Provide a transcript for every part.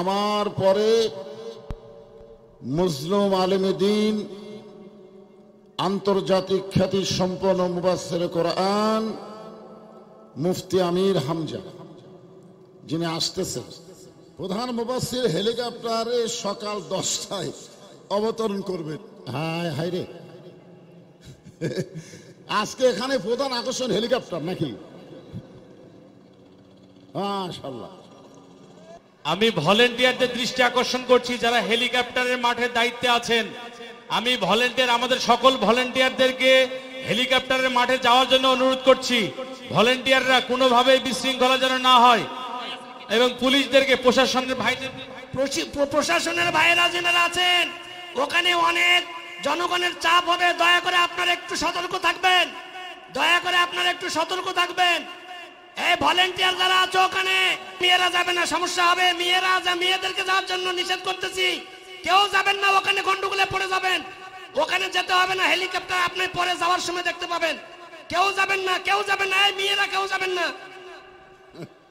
আমার পরে মুসলিম আলেমে দ্বীন, আন্তর্জাতিক খ্যাতি সম্পন্ন মুফাসসির কোরআন মুফতি আমির হামজা যিনি আসতেছেন, প্রধান মুফাসসির হেলিকপ্টারে সকাল 10টায় অবতরণ করবেন। হায় হায় রে, আজকে এখানে প্রধান আকর্ষণ হেলিকপ্টার নাকি? মাশাআল্লাহ। আমি ভলেন্টিয়ারদের দৃষ্টি আকর্ষণ করছি যারা হেলিকপ্টারের মাঠে দায়িত্বে আছেন। আমি ভলেন্টিয়ার, আমাদের সকল ভলেন্টিয়ারদেরকে হেলিকপ্টারের মাঠে যাওয়ার জন্য অনুরোধ করছি। ভলেন্টিয়াররা কোনোভাবেই বিশৃঙ্খলা যেন না হয় এবং পুলিশদেরকে, প্রশাসনের ভাইয়েরা যারা আছেন ওখানে অনেক জনগণের চাপ হবে, দয়া করে আপনারা একটু সতর্ক থাকবেন, দয়া করে আপনারা একটু সতর্ক থাকবেন। এই ভলেন্টিয়ার যারা আছে ওখানে মেয়েরা যাবে না, সমস্যা হবে। মেয়েদেরকে যাওয়ার জন্য নিষেধ করতেছি, কেউ যাবেন না, ওখানে গন্ডগোলে পড়ে যাবেন। ওখানে যেতে হবে না, হেলিকপ্টার আপনি পরে যাওয়ার সময় দেখতে পাবেন। কেউ যাবেন না, কেউ যাবেন না, এই মেয়েরা কেউ যাবেন না।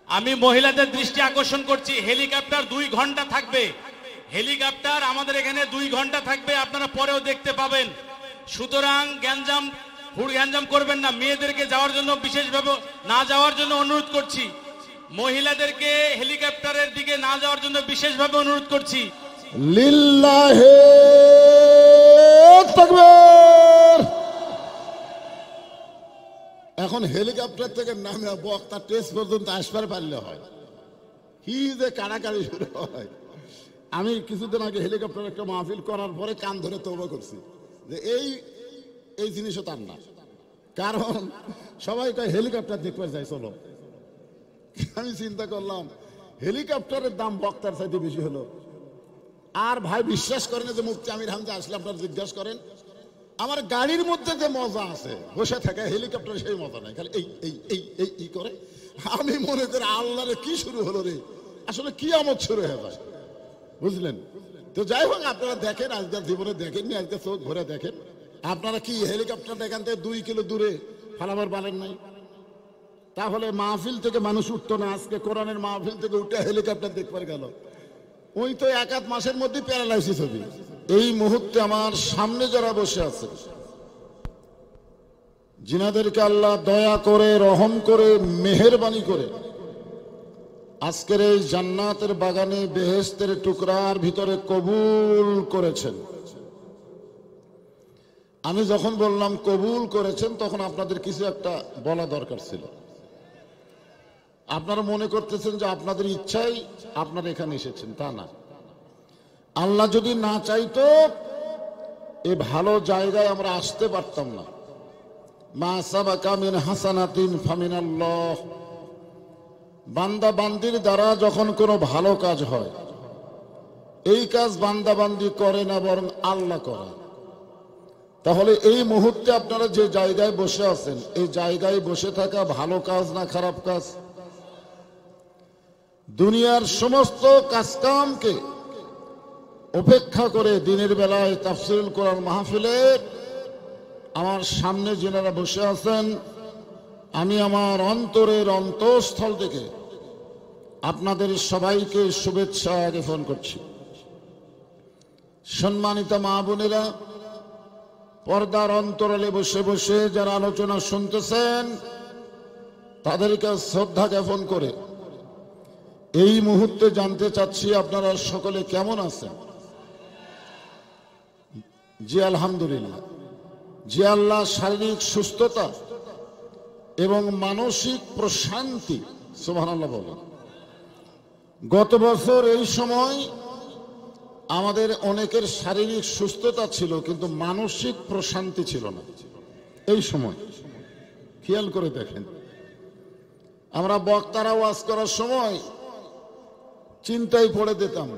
আমি মহিলাদের দৃষ্টি আকর্ষণ করছি, হেলিকপ্টার 2 ঘন্টা থাকবে। হেলিকপ্টার আমাদের এখানে 2 ঘন্টা থাকবে, আপনারা পরেও দেখতে পাবেন। সুতরাং গ্যাঞ্জাম করবেন না। মেয়েদেরকে যাওয়ার জন্য বিশেষভাবে না যাওয়ার জন্য অনুরোধ করছি। মহিলাদেরকে হেলিকপ্টারের দিকে না যাওয়ার জন্য বিশেষভাবে অনুরোধ করছি। লিল্লাহি তাকবীর। এখন হেলিকপ্টার থেকে নামে বক্তা টেস্ট পর্যন্ত আসবার পারলে হয়, কি যে কাড়াকাড়ি শুরু হয়। আমি কিছুদিন আগে হেলিকপ্টার একটা মাহফিল করার পরে কান ধরে তওবা করছি যে এই জিনিসও তার না, কারণ সবাই কয় হেলিকপ্টার দেখতে যায় চলো। আমি চিন্তা করলাম হেলিকপ্টারের দাম বক্তার চাইতে বেশি হলো। আর ভাই বিশ্বাস করেন যে মুফতি আমির হামজা আসলে আপনারা জিজ্ঞাসা করেন, আমার গাড়ির মধ্যে যে মজা আছে বসে থাকে, হেলিকপ্টারে সেই মজা নাই, খালি এই করে। আমি মনে করি আল্লাহরে কি শুরু হলো রে, আসলে কি আমদ শুরু হয়ে যায়, বুঝলেন? তো যাই হোক, আপনারা দেখেন, আজকের জীবনে দেখেননি, আজকে চোখ ভরে দেখেন। আপনারা কি হেলিকপ্টার এখান থেকে 2 কিলো দূরে ফালাবার পারেন নাই? তাহলে মাহফিল থেকে মানুষ উঠতো না, আজকে কোরআনের মাহফিল থেকে উঠে হেলিকপ্টার দেখবার গেল। ওই তো 1-8 মাসের মধ্যে প্যারালাইসিস হবে। এই মুহূর্তে আমার সামনে যারা বসে আছে, যিনাদেরকে আল্লাহ দয়া করে, রহম করে, মেহেরবানি করে আজকের এই জান্নাতের বাগানে, বেহেশতের টুকরার ভিতরে কবুল করেছেন। আমি যখন বললাম কবুল করেছেন, তখন আপনাদের কিছু একটা বলা দরকার ছিল। আপনারা মনে করতেছেন যে আপনাদের ইচ্ছাই আপনারা এখানে এসেছেন, তা না। আল্লাহ যদি না চাইতো এই ভালো জায়গায় আমরা আসতে পারতাম না। মা সাবাকা মিন হাসানাতিন ফামিনাল্লাহ। বান্দা বান্দির দ্বারা যখন কোনো ভালো কাজ হয়, এই কাজ বান্দা বান্দি করে না, বরং আল্লাহ করে। তাহলে এই মুহূর্তে আপনারা যে জায়গায় বসে আছেন, এই জায়গায় বসে থাকা ভালো কাজ না খারাপ কাজ? দুনিয়ার সমস্ত কাজকামকে উপেক্ষা করে দিনের বেলায় তাফসীরুল কোরআন মাহফিলে আমার সামনে যারা বসে আছেন, আমি আমার অন্তরের অন্তঃস্থল থেকে আপনাদের সবাইকে শুভেচ্ছা জ্ঞাপন করছি। সম্মানিত মা বোনেরা, পর্দার অন্তরালে বসে বসে যারা আলোচনা শুনতেছেন, তাদেরকে শ্রদ্ধা জ্ঞাপন করে এই মুহূর্তে জানতে চাচ্ছি আপনারা সকলে কেমন আছেন? জি আলহামদুলিল্লাহ। যে আল্লাহ শারীরিক সুস্থতা এবং মানসিক প্রশান্তি, সুবহানাল্লাহ বলেন। গত বছর এই সময় আমাদের অনেকের শারীরিক সুস্থতা ছিল, কিন্তু মানসিক প্রশান্তি ছিল না। এই সময় খেয়াল করে দেখেন, আমরা বক্তারা ওয়াজ করার সময় চিন্তায় পড়ে যেতাম,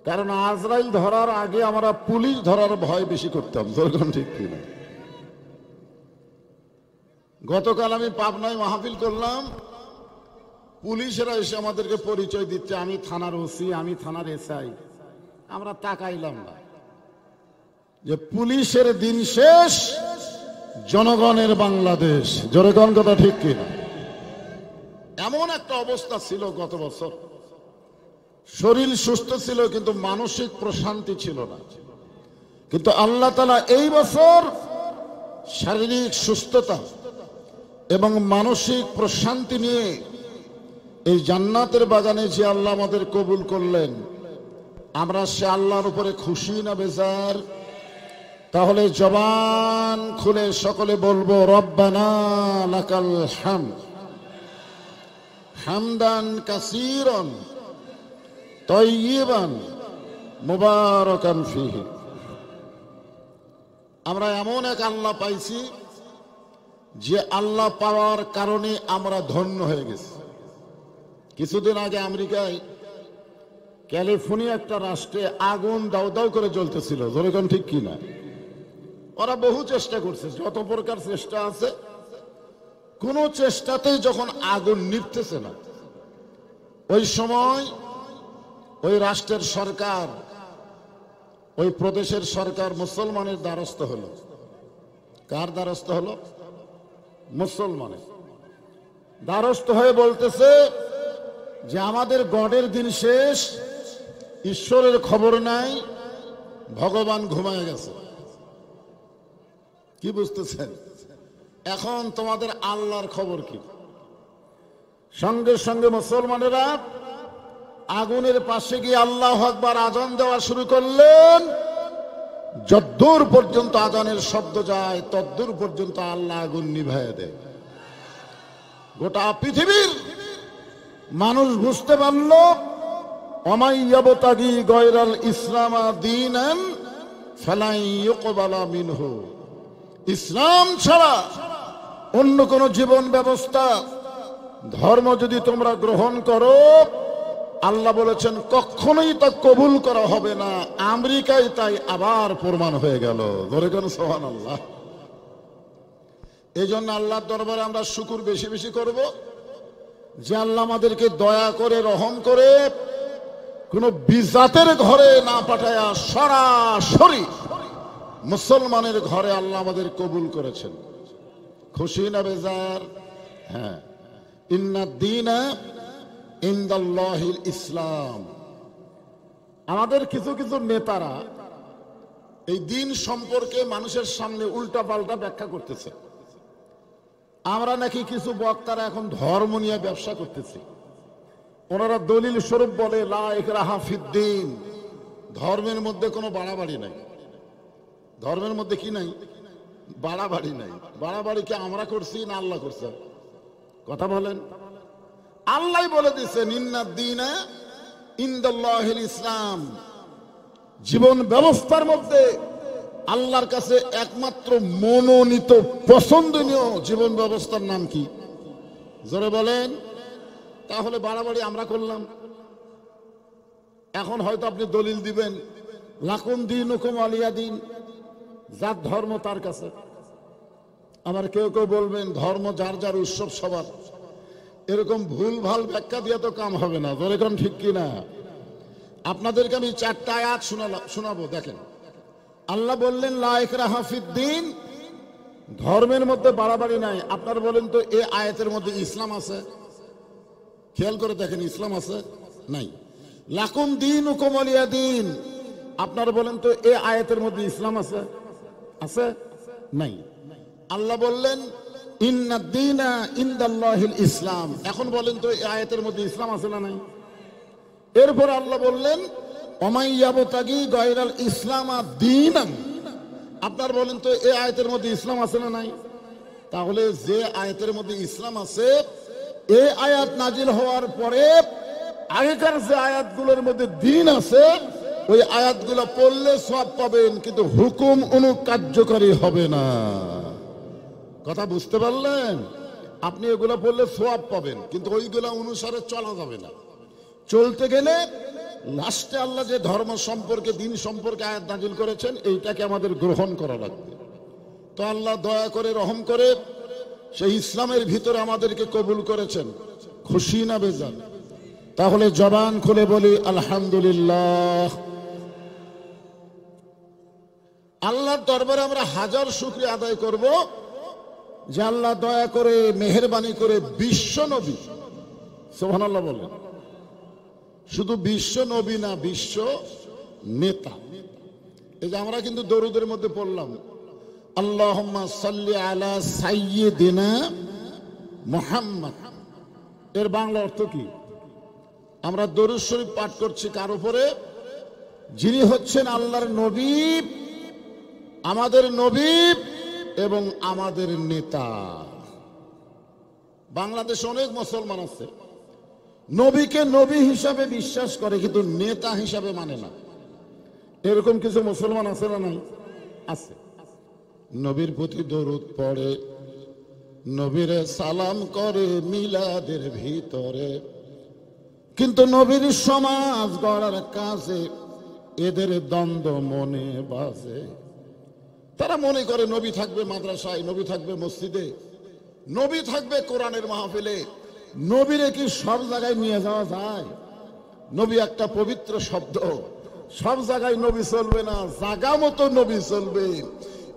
কারণ আজরাইল ধরার আগে আমরা পুলিশ ধরার ভয় বেশি করতাম। ধরুন ঠিক কিনা? গতকাল আমি পাবনায় মাহফিল করলাম, পুলিশেরা এসে আমাদেরকে পরিচয় দিচ্ছে, আমি থানার ওসি, আমি থানার এসআই। আমরা তাকাইলাম না যে পুলিশের দিন শেষ, জনগণের বাংলাদেশ। জনগণ কথা ঠিক কিনা? এমন একটা অবস্থা ছিল গত বছর। শরীর সুস্থ ছিল কিন্তু মানসিক প্রশান্তি ছিল না। কিন্তু আল্লাহ তাআলা এই বছর শারীরিক সুস্থতা এবং মানসিক প্রশান্তি নিয়ে এই জান্নাতের বাগানে যে আল্লাহ আমাদের কবুল করলেন, আমরা সে আল্লাহর উপরে খুশি না বেজার? তাহলে জবান খুলে সকলে বলবো রব্বানা লাকাল হামদ হামদান কাসীরান তাইয়িবান মুবারাকান ফীহি। আমরা এমন এক আল্লাহ পাইছি যে আল্লাহ পাওয়ার কারণে আমরা ধন্য হয়ে গেছি। কিছুদিন আগে আমেরিকায় ক্যালিফোর্নিয়া একটা রাষ্ট্রে আগুন দাউ দাউ করে জ্বলতেছিল, যেরকম ঠিক কিনা? ওরা বহু চেষ্টা করছে, যত প্রকার চেষ্টা আছে, কোন চেষ্টাতেই যখন আগুন নিভতেছে না, ওই সময় ওই রাষ্ট্রের সরকার, ওই প্রদেশের সরকার মুসলমানের দ্বারস্থ হলো। কার দ্বারস্থ হলো? মুসলমানের দ্বারস্থ হয়ে বলতেছে যে আমাদের গডের দিন শেষ, ঈশ্বরের খবর নাই, ভগবান ঘুমায় গেছে। কি বুঝতেছেন? এখন তোমাদের আল্লাহর খবর কি? সঙ্গে সঙ্গে মুসলমানেরা আগুনের পাশে গিয়ে আল্লাহু আকবার আজান দেওয়া শুরু করলেন। যদ্দূর পর্যন্ত আজানের শব্দ যায় তদ্দূর পর্যন্ত আল্লাহ আগুন নিভাইয়া দেয়। গোটা পৃথিবীর মানুষ বুঝতে পারল অমাইয়াবতাগি গয়রাল ইসলামা দীনান ফালাই ইউকবালা মিনহু। ইসলাম ছাড়া অন্য কোন জীবন ব্যবস্থা, ধর্ম যদি তোমরা গ্রহণ করো, আল্লাহ বলেছেন কখনোই তা কবুল করা হবে না। আমেরিকায় তাই আবার প্রমাণ হয়ে গেল। ধরে কেন সুবহানাল্লাহ। এই জন্য আল্লাহর দরবারে আমরা শুকর বেশি বেশি করব যে আল্লাহ আমাদেরকে দয়া করে রহম করে কোন বিজাতের ঘরে না পাঠায়া সরাসরি মুসলমানের ঘরে আল্লাহ আমাদের কবুল করেছেন। খুশি না বেজার? হ্যাঁ। ইন্নাদ দীনা ইনদাল্লাহিল ইসলাম। আমাদের কিছু কিছু নেতারা এই দিন সম্পর্কে মানুষের সামনে উল্টা পাল্টা ব্যাখ্যা করতেছে। আমরা নাকি কিছু বক্তারা এখন ধর্ম নিয়ে ব্যবসা করতেছি। ওনারা দলিল স্বরূপ বলে লা ইকরাহা ফিদ্দীন, ধর্মের মধ্যে কোনো বাড়াবাড়ি নাই। ধর্মের মধ্যে কি নাই? বাড়াবাড়ি নাই। বাড়াবাড়ি কি আমরা করছি না আল্লাহ করছে? কথা বলেন। আল্লাহ বলে দিচ্ছেন ইন্নাদ দীনা ইনদাল্লাহিল ইসলাম। জীবন ব্যবস্থার মধ্যে আল্লাহর কাছে একমাত্র মনোনীত পছন্দনীয় জীবন ব্যবস্থার নাম কি? জোরে বলেন। তাহলে বাড়াবাড়ি আমরা করলাম। এখন হয়তো আপনি দলিল দিবেন লাকুম দীনুকুম ওয়ালিয়া দীন, যার ধর্ম তার কাছে। আবার কেউ কেউ বলবেন ধর্ম যার যার, উৎসব সবার। এরকম ভুল ভাল ব্যাখ্যা দিয়ে তো কাম হবে না। যেরকম ঠিক কিনা? আপনাদেরকে আমি 4টা আয়াত শোনাবো। দেখেন, আল্লাহ বললেন লা ইকরাহা ফিদ্দীন, ধর্মের মধ্যে বাড়াবাড়ি নাই। আপনারা বলেন তো এই আয়াতের মধ্যে ইসলাম আছে? খেয়াল করে দেখেন, ইসলাম আছে? নাই। লাকুম দীনুকুম ওয়ালিয়া দীন, আপনারা বলেন তো এই আয়াতের মধ্যে ইসলাম আছে? আছে? নাই। আল্লাহ বললেন ইন্নাদ দীনা ইনদাল্লাহিল ইসলাম। এখন বলেন তো এই আয়াতের মধ্যে ইসলাম আছে না নাই? এরপর আল্লাহ বললেন ওমাইয়াবতাগি গয়রাল ইসলামা দীনান, আপনারা বলেন তো এই আয়াতের মধ্যে ইসলাম আছে না নাই? তাহলে যে আয়াতের মধ্যে ইসলাম আছে, এই আয়াত নাজিল হওয়ার পরে আগেকার যে আয়াতগুলোর মধ্যে দ্বীন আছে, ওই আয়াতগুলো পড়লে সওয়াব পাবেন, কিন্তু হুকুম অনুকার্যকরী হবে না। কথা বুঝতে পারলেন? আপনি এগুলো পড়লে সওয়াব পাবেন, কিন্তু ওইগুলো অনুসারে চলা যাবে না। চলতে গেলে লাস্টে আল্লাহ যে ধর্ম সম্পর্কে, দিন সম্পর্কে আয়াত নাজিল করেছেন, এইটাকে আমাদের গ্রহণ করা লাগবে। তো আল্লাহ দয়া করে রহম করে সেই ইসলামের ভিতরে আমাদেরকে কবুল করেছেন। খুশি না বেজার? তাহলে জবান খুলে বলি আলহামদুলিল্লাহ। আল্লাহর দরবারে আমরা হাজার শুকরিয়া আদায় করব যে আল্লাহ দয়া করে মেহেরবানি করে বিশ্ব নবী, সুবহানাল্লাহ বলেন, শুধু বিশ্ব নবী না, বিশ্ব নেতা। এই যে আমরা কিন্তু দরুদের মধ্যে পড়লাম, আল্লাহুম্মা সাল্লি আলা সাইয়্যিদিনা মুহাম্মদ। এর বাংলা অর্থ কি? আমরা দরুদ শরীফ পাঠ করছি কার উপরে? যিনি হচ্ছেন আল্লাহর নবী, আমাদের নবী এবং আমাদের নেতা। বাংলাদেশে অনেক মুসলমান আছে নবীকে নবী হিসাবে বিশ্বাস করে কিন্তু নেতা হিসাবে মানে না। এরকম কিছু মুসলমান আছে না? নাই, আছে। নবীর প্রতি দরুদ পড়ে, নবীরে সালাম করে মিলাদের ভিতরে, কিন্তু নবীর সমাজ গড়ার কাজে এদের দ্বন্দ্ব মনে বাজে। তারা মনে করে নবী থাকবে মাদ্রাসায়, নবী থাকবে মসজিদে, নবী থাকবে কোরআনের মাহফিলে। নবীরে কি সব জায়গায় নিয়ে যাওয়া যায়? নবী একটা পবিত্র শব্দ, সব জায়গায় নবী চলবে না, জায়গা মতো নবী চলবে।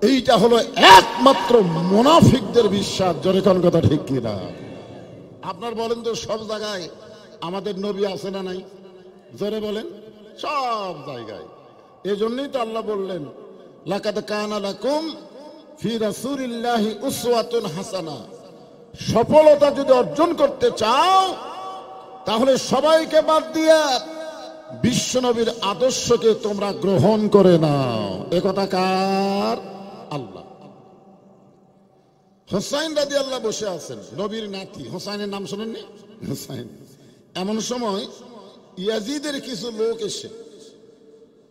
এইটা হলো একমাত্র মুনাফিকদের বিশ্বাস। জোরে কোন কথা ঠিক কিনা? আপনার বলেন তো সব জায়গায় আমাদের নবী আছে না নাই? জোরে বলেন। সব জায়গায়। এজন্যই তো আল্লাহ বললেন, লাকাদ কানা লাকুম ফি রাসূলিল্লাহি উসওয়াতুন হাসানা। সফলতা যদি অর্জন করতে চাও তাহলে সবাইকে বাদ দিয়ে বিশ্বনবীর আদর্শকে তোমরা গ্রহণ করে নাও। এ কথা কার? আল্লাহ। হোসাইন রাদিয়াল্লাহু বসে আছেন, নবীর নাতি। হোসাইনের নাম শোনেননি? হোসাইন। এমন সময় ইয়াজিদের কিছু লোক এসে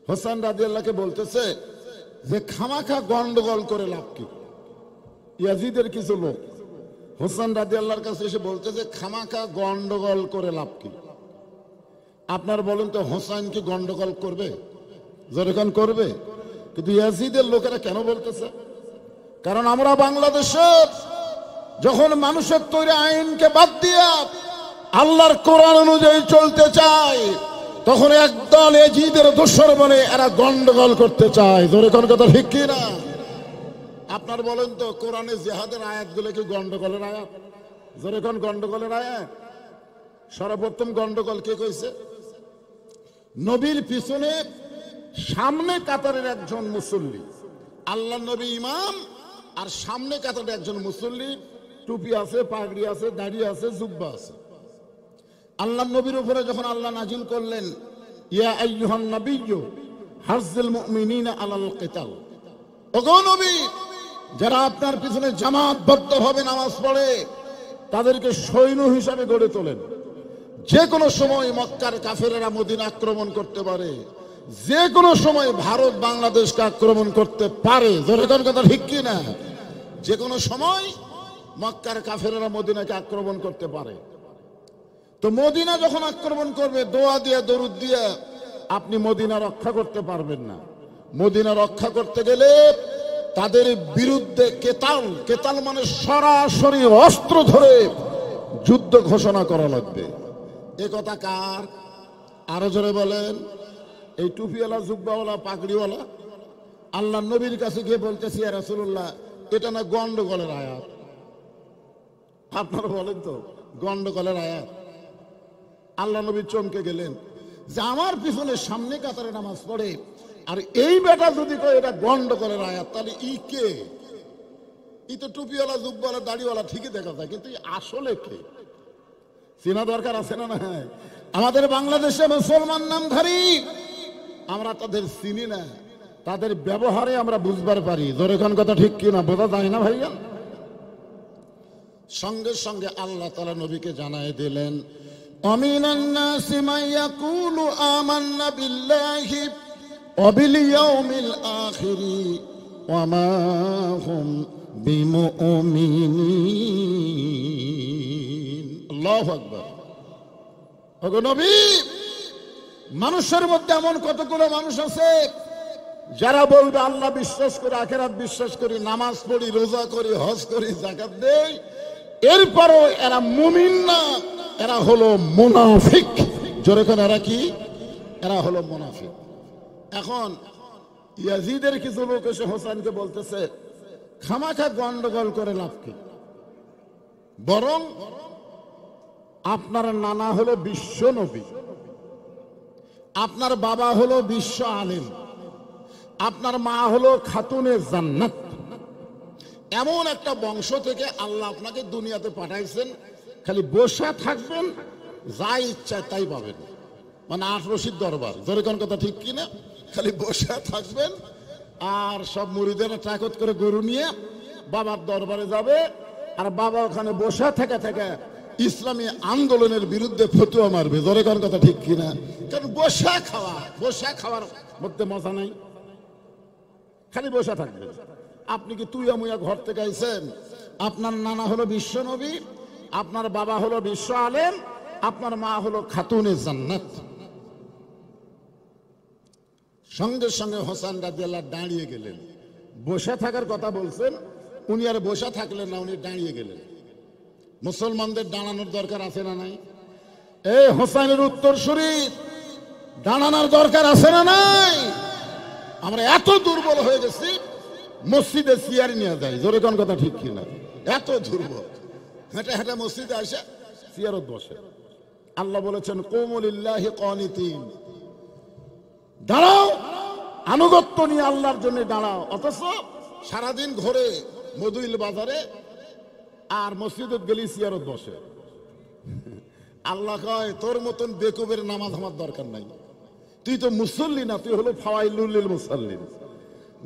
হোসেন রাদিয়াল্লাহকে বলতেছে যে খামাখা গন্ডগোল করে লাভ কি? ইয়াজিদের কিছু লোক হোসেন রাদিয়াল্লাহর কাছে এসে বলতেছে খামাখা গন্ডগোল করে লাভ কি? আপনার বলেন তো হোসেন কি গন্ডগোল করবে? যেরকম করবে। কিন্তু ইয়াজিদের লোকেরা কেন বলতেছে? কারণ আমরা বাংলাদেশের যখন মানুষের তৈরি আইনকে বাদ দিয়া আল্লাহর কোরআন অনুযায়ী চলতে চায়, তখন একদল ইয়াজিদের দোসর বলে এরা গন্ডগোল করতে চায়। জোরে কোন কথা ঠিক কি না? আপনার বলেন তো কোরআনে জিহাদের আয়াতগুলো কি গন্ডগোলের আয়াত? জোরে কোন গন্ডগোলের আয়াত? সর্বপ্রথম গন্ডগোল কে কইছে? নবীর পিছনে সামনে কাতারের একজন মুসল্লি, আল্লাহ নবী ইমাম, আর সামনে কাতারের একজন মুসল্লি, টুপি আছে, পাগড়ি আছে, দাড়ি আছে, জুব্বা আছে। আল্লাহ নবীর উপরে যখন আল্লাহ নাজিল করলেন, ইয়া আইয়ুহান নাবিয়্যু হাজ্জিল মুমিনিনা আলাল কিতাল, ওগো নবী, যারা আপনার পিছনে জামাতবদ্ধভাবে নামাজ পড়ে তাদেরকে সৈন্য হিসাবে গড়ে তোলেন। যে কোনো সময় মক্কার কাফেরেরা মদিনা আক্রমণ করতে পারে, যে কোনো সময় ভারত বাংলাদেশকে আক্রমণ করতে পারে। জোরে কোন কথা ঠিক কি না? যে কোনো সময় মক্কার কাফেরেরা মদিনাকে আক্রমণ করতে পারে। তো মদিনা যখন আক্রমণ করবে, দোয়া দিয়ে দরুদ দিয়ে আপনি মদিনা রক্ষা করতে পারবেন না। মদিনা রক্ষা করতে গেলে তাদের বিরুদ্ধে কেতাল, কেতাল মানে সরাসরি অস্ত্র ধরে যুদ্ধ ঘোষণা করা লাগবে। এ কথা কার? আরো জোরে বলেন। এই টুপিওয়ালা, জুব্বাওয়ালা, পাগড়িওয়ালা আল্লাহ নবীর কাছে গিয়ে বলতেছি, ইয়া রাসূলুল্লাহ, এটা না গন্ডগোলের আয়াত। আপনারা বলেন তো গন্ডগোলের আয়াত? আল্লাহ নবী চমকে গেলেন যে আমার পিছনে সামনে কাতারে নামাজ পড়ে আর এই বেটা যদি কয় এটা গন্ডগোলের আয়াত, তাহলে ই কে? ই তো টুপিওয়ালা, জুব্বাওয়ালা, দাড়িওয়ালা ঠিকই দেখা যায়, কিন্তু আসলে কে চেনা দরকার আছে না? হ্যাঁ, আমাদের বাংলাদেশে মুসলমান নামধারী আমরা তাদের চিনি না, তাদের ব্যবহারে আমরা বুঝবার পারি। জোরে কোন কথা ঠিক কিনা? বোঝা যায় না ভাইয়া? সঙ্গে সঙ্গে আল্লাহ তাআলা নবীকে জানায় দিলেন, আমিনান নাসি মান ইয়াকুলু আমান্না বিল্লাহি ওয়া বিল ইয়াউমিল আখিরি ওয়া মা হুম বিমুমিনিন। আল্লাহু আকবার। ওগো নবী, মানুষের মধ্যে এমন কতগুলো মানুষ আছে যারা বলবে আল্লাহ বিশ্বাস করি, আখিরাত বিশ্বাস করি, নামাজ পড়ি, রোজা করি, হজ করি, যাকাত দেই, এরপরও এরা মুমিন না, এরা হলো মুনাফিক। জোরে কোন এরা কি? এরা হলো মুনাফিক। এখন ইয়াজিদের কিছু লোক এসে হোসেনকে বলতেছে খামাখা গন্ডগোল করে লাভ কি? বরং আপনার নানা হলো বিশ্ব নবী, আপনার বাবা হলো বিশ্ব আলেম, আপনার মা হলো খাতুনে জান্নাত। এমন একটা বংশ থেকে আল্লাহ আপনাকে দুনিয়াতে পাঠাইছেন, খালি বসে থাকবেন, যা ইচ্ছা তাই পাবেন। মানে 8 রশির দরবার, জোরে কোন কথা ঠিক কিনা? খালি বসে থাকবেন আর সব মুরিদেরা ট্রাকত করে গরু নিয়ে বাবার দরবারে যাবে, আর বাবা ওখানে বসে থেকে থেকে ইসলামী আন্দোলনের বিরুদ্ধে ফতুয়া মারবে। জোরে কোন কথা ঠিক কিনা? কারণ বসে খাওয়ার মধ্যে মজা নাই, খালি বসে থাকবে। আপনি কি তুইয়া মুইয়া ঘর থেকে আইছেন? আপনার নানা হলো বিশ্ব নবী, আপনার বাবা হলো বিশ্ব আলেম, আপনার মা হলো খাতুনে জান্নাত। সঙ্গে সঙ্গে হোসেন রাদিয়াল্লাহু দাঁড়িয়ে গেলেন। বসে থাকার কথা বলছেন, উনি আর বসে থাকলেন না, উনি দাঁড়িয়ে গেলেন। মুসলমানদের দাঁড়ানোর দরকার আছে না নাই? এই হোসেনের উত্তরসূরি দাঁড়ানোর দরকার আছে না নাই? আমরা এত দুর্বল হয়ে গেছি, মসজিদে চেয়ার নিয়ে যায়। জোরে কোন কথা ঠিক কিনা? এত দুর্বল, হেঁটে হেঁটে মসজিদে আসে, চেয়ারত বসে। আল্লাহ বলেছেন কুমু লিল্লাহি কানিতিন, দাঁড়াও, আনুগত্য নিয়ে আল্লাহর জন্য দাঁড়াও। অথচ সারাদিন ঘরে মধুইল বাজারে আর মসজিদে গেলি চেয়ারত বসে। আল্লাহ কয় তোর মতন বেকুবের নামাজ আমার দরকার নাই, তুই তো মুসল্লি না, তুই হলো ফাওয়াইলুল লিল মুসাল্লিন।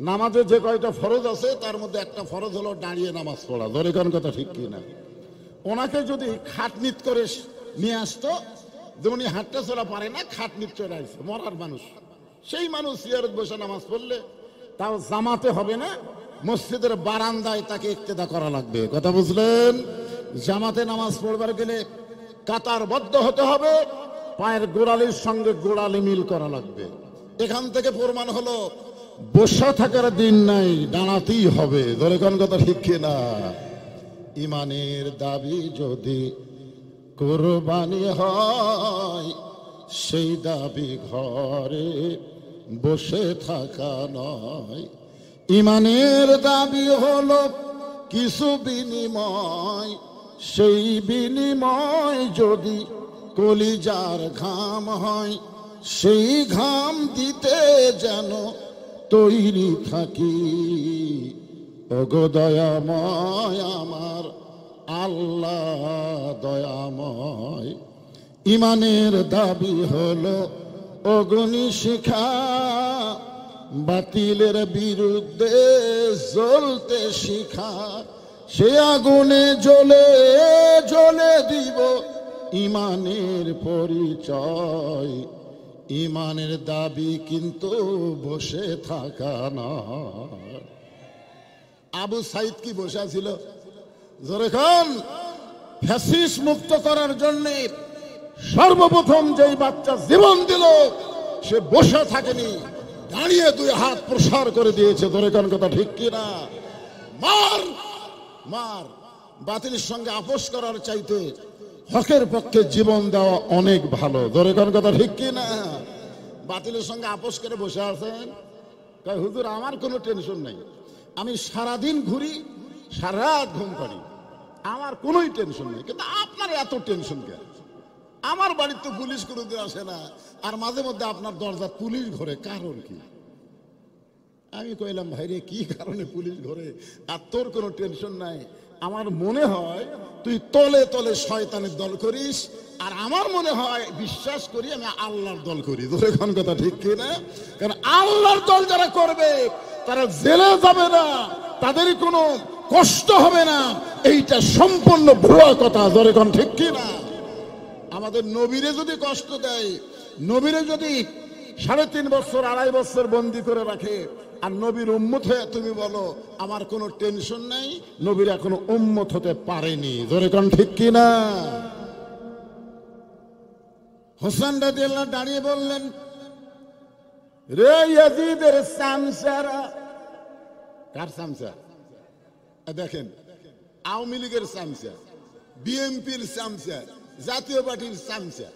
নামাজে যে কয়টা ফরজ আছে তার মধ্যে একটা ফরজ হলো দাঁড়িয়ে নামাজ পড়া। ধরে কোন কথা ঠিক কিনা? ওনাকে যদি খাটনিত করে নিয়ে আসতো, যেমন হাঁটতে চলা পারে না, খাটনিত চলে আসছে মরার মানুষ, সেই মানুষ চেয়ারত বসে নামাজ পড়লে তাও জামাতে হবে না, মসজিদের বারান্দায় তাকে ইক্তেদা করা লাগবে। কথা বুঝলেন? জামাতে নামাজ পড়বার গেলে কাতারবদ্ধ হতে হবে, পায়ের গোড়ালির সঙ্গে গোড়ালি মিল করা লাগবে। এখান থেকে প্রমাণ হলো বসে থাকার দিন নাই, দাঁড়াতেই হবে। ধরে কোন কথা ঠিক কিনা? ইমানের দাবি যদি কুরবানি হয়, সেই দাবি ঘরে বসে থাকা নয়। ইমানের দাবি হলো কিছু বিনিময়, সেই বিনিময় যদি কলিজার ঘাম হয়, সেই ঘাম দিতে যেন তৈরি থাকি। ওগো দয়াময় আমার আল্লাহ দয়াময়। ইমানের দাবি হলো অগ্নি শিখা, বাতিলের বিরুদ্ধে জ্বলতে শিখা। সে আগুনে জ্বলে জ্বলে দিব ইমানের পরিচয়। ইমানের দাবি কিন্তু বসে থাকা না। আবু সাইদ কি বসে ছিল? যখন ফ্যাসিস মুক্ত করার জন্য সর্বপ্রথম যেই বাচ্চা জীবন দিল, সে বসে থাকেনি, দাঁড়িয়ে 2 হাত প্রসার করে দিয়েছে। ধরে কোন কথা ঠিক কিনা? মার মার। বাতিলের সঙ্গে আপোষ করার চাইতে হকের পক্ষে জীবন দেওয়া অনেক ভালো। ধরে কোন কথা ঠিক কিনা? বাতিলের সঙ্গে আপোষ করে বসে আছেন, কয় হুজুর আমার কোনো টেনশন নাই, আমি সারাদিন ঘুরি, সারা রাত ঘুম পারি, আমার কোনোই টেনশন নেই। কিন্তু আপনার এত টেনশন কেন? আমার বাড়িতে তো পুলিশ কোনোদিন আসে না, আর মাঝে মধ্যে আপনার দরজা পুলিশ ঘরে, কারণ কি? আমি কইলাম ভাই রে, কি কারণে পুলিশ ঘরে? আর তোর কোনো টেনশন নাই। আমার মনে হয় তুই তলে তলে শয়তানের দল করিস, আর আমার মনে হয়, বিশ্বাস করি, আমি আল্লাহর দল করি। তোর কোন কথা ঠিক কিনা? কারণ আল্লাহর দল যারা করবে তারা জেলে যাবে না, তাদের কোনো কষ্ট হবে না, এইটা সম্পূর্ণ ভুয়া কথা। ধরে কোন ঠিক কিনা? আমাদের নবীরে যদি কষ্ট দেয়, নবীরে যদি 3.5 বছর 2.5 বছর বন্দি করে রাখে, আর নবীর উম্মত হয়ে তুমি বলো আমার কোনো টেনশন নাই, নবীর এখনো উম্মত হতে পারেনি। ধরে কোন ঠিক কিনা? হোসেন রাদিয়াল্লাহু দাঁড়িয়ে বললেন, রে ইয়াজিদের সামসারা। কার সামসা? দেখেন, আওয়ামী লীগের সামসা, বিএনপির সামসা, জাতীয় পার্টির সামসা।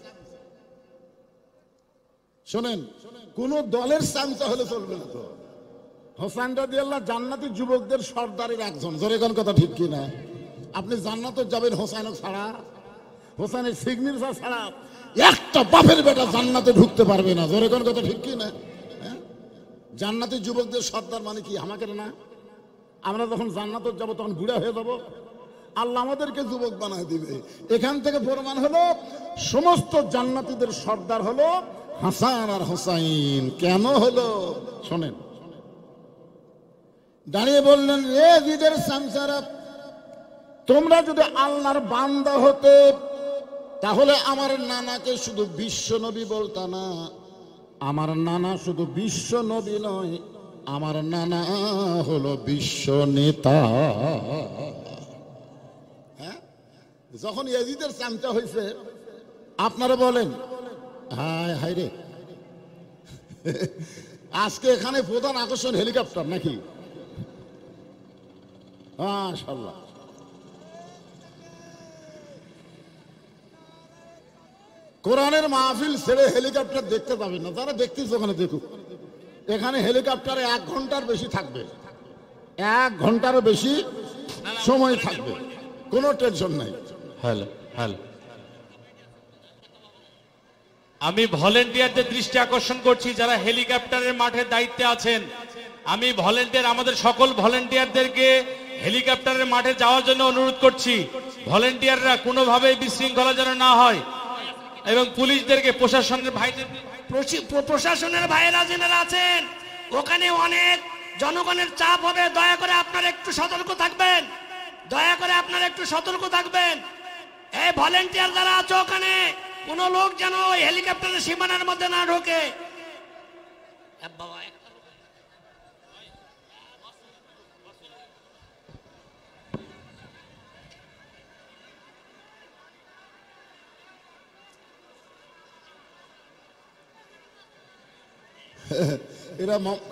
শোনেন, কোন দলের সামসা হলে চলবে না তো। হোসেন রাদিয়াল্লাহু জান্নাতি যুবকদের সর্দারের একজন। জোরে কোন কথা ঠিক কিনা? আপনি জান্নাতে যাবেন হোসেন ছাড়া? হোসেনের সিগনেচার ছাড়া একটা বাপের বেটা জান্নাতে ঢুকতে পারবে না। জোরে কোন কথা ঠিক কি না? জান্নাতি যুবকদের সর্দার মানে কি আমাকে না? আমরা যখন জান্নাতে যাব তখন বুড়া হয়ে যাব, আল্লাহ আমাদেরকে যুবক বানায় দিবে। এখান থেকে প্রমাণ হলো সমস্ত জান্নাতীদের সর্দার হলো হাসান আর হোসাইন। কেন হলো শোনেন। দাঁড়িয়ে বললেন, রে জিদের সামসারা, তোমরা যদি আল্লাহর বান্দা হতে তাহলে আমার নানাকে শুধু বিশ্ব নবী বলতা না। আমার নানা শুধু বিশ্ব নবী নয়, আমার নানা হলো বিশ্ব নেতা। হ্যাঁ, যখন ইয়াজিদের চামচা হয়েছে আপনারা বলেন হায় হায় রে, আজকে এখানে প্রধান আকর্ষণ হেলিকপ্টার নাকি? মাশাআল্লাহ। কোরআনের মাহফিল ছেড়ে হেলিকপ্টার দেখতে পাবেন না। যারা দেখতেছে ওখানে দেখুক। এখানে হেলিকপ্টারে 1 ঘন্টার বেশি থাকবে, 1 ঘন্টারও বেশি সময় থাকবে, কোনো টেনশন নাই। হ্যালো হ্যালো, আমি ভলেন্টিয়ারদের দৃষ্টি আকর্ষণ করছি যারা হেলিকপ্টারের মাঠে দায়িত্বে আছেন। আমি ভলেন্টিয়ার, আমাদের সকল ভলেন্টিয়ারদেরকে হেলিকপ্টারের মাঠে যাওয়ার জন্য অনুরোধ করছি। ভলেন্টিয়াররা কোনোভাবেই বিশৃঙ্খলা যেন না হয়, এবং পুলিশদেরকে, প্রশাসনের ভাইদের, প্রশাসনের ভাইয়েরা যারা আছেন ওখানে অনেক জনগণের চাপ হবে, দয়া করে আপনারা একটু সতর্ক থাকবেন, দয়া করে আপনারা একটু সতর্ক থাকবেন। এই ভলেন্টিয়ার যারা আছে ওখানে কোনো লোক যেন ওই হেলিকপ্টারের সীমানার মধ্যে না ঢোকে।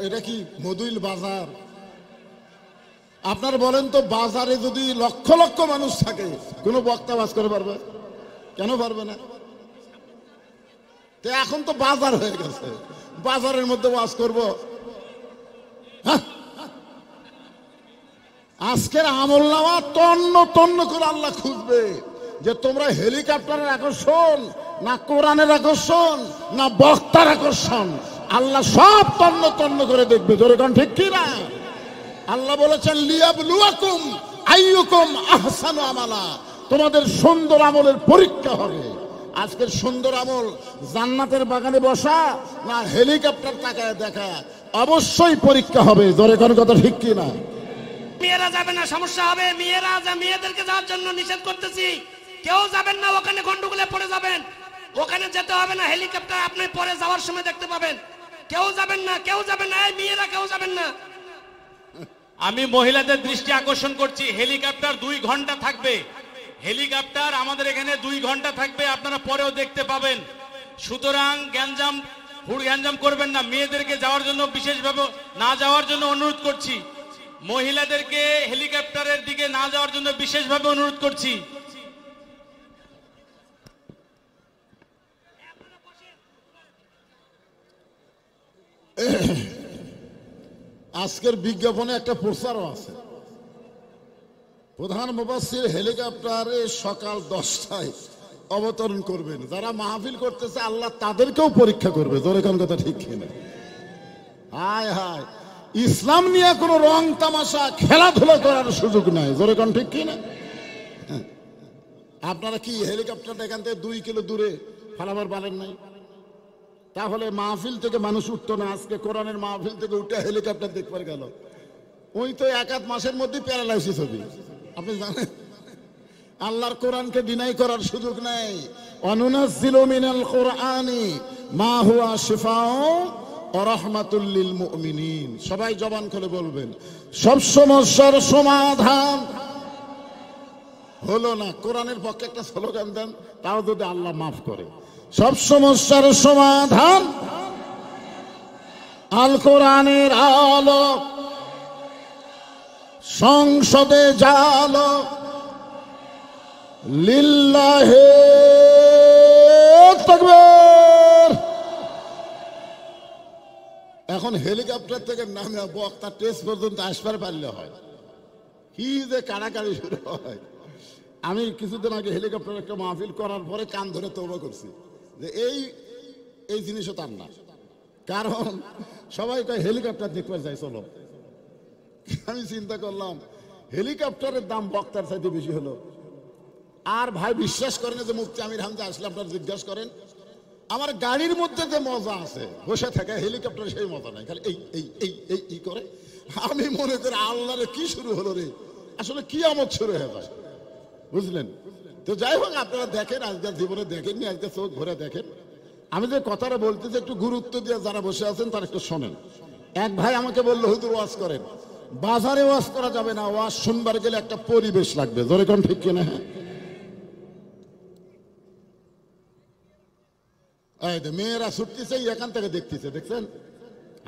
এটা কি মদুইল বাজার? আপনার বলেন তো, বাজারে যদি লক্ষ লক্ষ মানুষ থাকে কোনো বক্তা বাস করে পারবে? কেন পারবে না? তো এখন তো বাজার হয়ে গেছে, বাজারের মধ্যে বাস করব? আজকের আমলনামা তন্ন তন্ন করে আল্লাহ খুঁজবে যে তোমরা হেলিকপ্টারের আকর্ষণ না কোরআনের আকর্ষণ না বক্তার আকর্ষণ। আল্লাহ সব তন্ন তন্ন করে দেখবে। জোরে কোন ঠিক কি না? আল্লাহ বলেছেন লিয়াবলুয়াকুম আইয়ুকুম আহসানু আমালা, তোমাদের সুন্দর আমলের পরীক্ষা হবে। আজকের সুন্দর আমল জান্নাতের বাগানে বসা না হেলিকপ্টার তাকায় দেখা, অবশ্যই পরীক্ষা হবে। জোরে কোন কথা ঠিক কি না? মেয়েরা যাবে না, সমস্যা হবে। মেয়েদেরকে যাওয়ার জন্য নিষেধ করতেছি। কেউ যাবেন না, ওখানে গন্ডগোলে পড়ে যাবেন। ওখানে যেতে হবে না, হেলিকপ্টার আপনি পরে যাওয়ার সময় দেখতে পাবেন। কেউ যাবেন না, কেউ যাবেন না, এই মেয়েরা কেউ যাবেন না। আমি মহিলাদের দৃষ্টি আকর্ষণ করছি, হেলিকপ্টার 2 ঘন্টা থাকবে। হেলিকপ্টার আমাদের এখানে 2 ঘন্টা থাকবে, আপনারা পরেও দেখতে পাবেন। সুতরাং গ্যাঞ্জাম করবেন না। মেয়েদেরকে যাওয়ার জন্য বিশেষভাবে না যাওয়ার জন্য অনুরোধ করছি। মহিলাদেরকে হেলিকপ্টারের দিকে না যাওয়ার জন্য বিশেষভাবে অনুরোধ করছি। আজকের বিজ্ঞাপনে একটা প্রচারও আছে। প্রধান মুফাসসির হেলিকপ্টারে সকাল 10টায় অবতরণ করবেন। যারা মাহফিল করতেছে আল্লাহ তাদেরকেও পরীক্ষা করবে। জোরে কোন কথা ঠিক কিনা? হায় হায়, ইসলাম নিয়ে কোনো রং তামাশা খেলাধুলা করার সুযোগ নাই। জোরে কোন ঠিক কিনা? আপনারা কি হেলিকপ্টারটা এখান থেকে 2 কিলো দূরে ফালাবার পারেন নাই? তাহলে মাহফিল থেকে মানুষ উঠতো না। আজকে কোরআনের মাহফিল থেকে উঠে হেলিকপ্টার দেখবার গেল, ওই তো 1-1 মাসের মধ্যে প্যারালাইসিস হবে। আপনি জানেন আল্লাহর কোরআনকে ডিনাই করার সুযোগ নাই। অনুনাজ্জিলু মিনাল কোরআনি মা হুয়া শিফাউ ওয়া রাহমাতুল লিল মুমিনিন। সবাই জবান খুলে বলবেন, সব সমস্যার সমাধান হলো না। কোরআনের পক্ষে একটা স্লোগান দেন, তাও যদি আল্লাহ মাফ করে। সব সমস্যার সমাধান আল কোরআনের আলো, সংসদে জালো লিল্লাহে তাকবীর। এখন হেলিকপ্টার থেকে নামে বক্তা টেস্ট পর্যন্ত আসবার পারলে হয়, কি যে কাড়াকাড়ি শুরু হয়। আমি কিছুদিন আগে হেলিকপ্টার একটা মাহফিল করার পরে কান ধরে তওবা করছি যে এই জিনিসও তার না, কারণ সবাই কয় হেলিকপ্টার দেখতে যাই চলো। আমি চিন্তা করলাম হেলিকপ্টারের দাম বক্তার চাইতে বেশি হলো। আর ভাই বিশ্বাস করেন যে মুফতি আমির হামজা আসলে আপনারা জিজ্ঞাসা করেন, আমার গাড়ির মধ্যে যে মজা আছে বসে থাকে হেলিকপ্টারে সেই মজা নাই, খালি এই এই এই এই এই করে। আমি মনে করি আল্লাহরে কি শুরু হলো রে, আসলে কি আমদ শুরু হয়ে যায়, বুঝলেন? তো যাই হোক, আপনারা দেখেন, আজকের জীবনে দেখেননি, আজকে চোখ ভরে দেখেন। আমি যে কথাটা বলতেছি একটু গুরুত্ব দিয়ে যারা বসে আছেন তারা একটু শোনেন। এক ভাই আমাকে বললো, হুজুর ওয়াজ করেন। বাজারে ওয়াজ করা যাবে না, ওয়াজ শুনবার গেলে একটা পরিবেশ লাগবে, জোরে কোন ঠিক কিনা? হ্যাঁ, এই তো মেয়েরা ছুটতেছে এখান থেকে দেখতেছে, দেখছেন?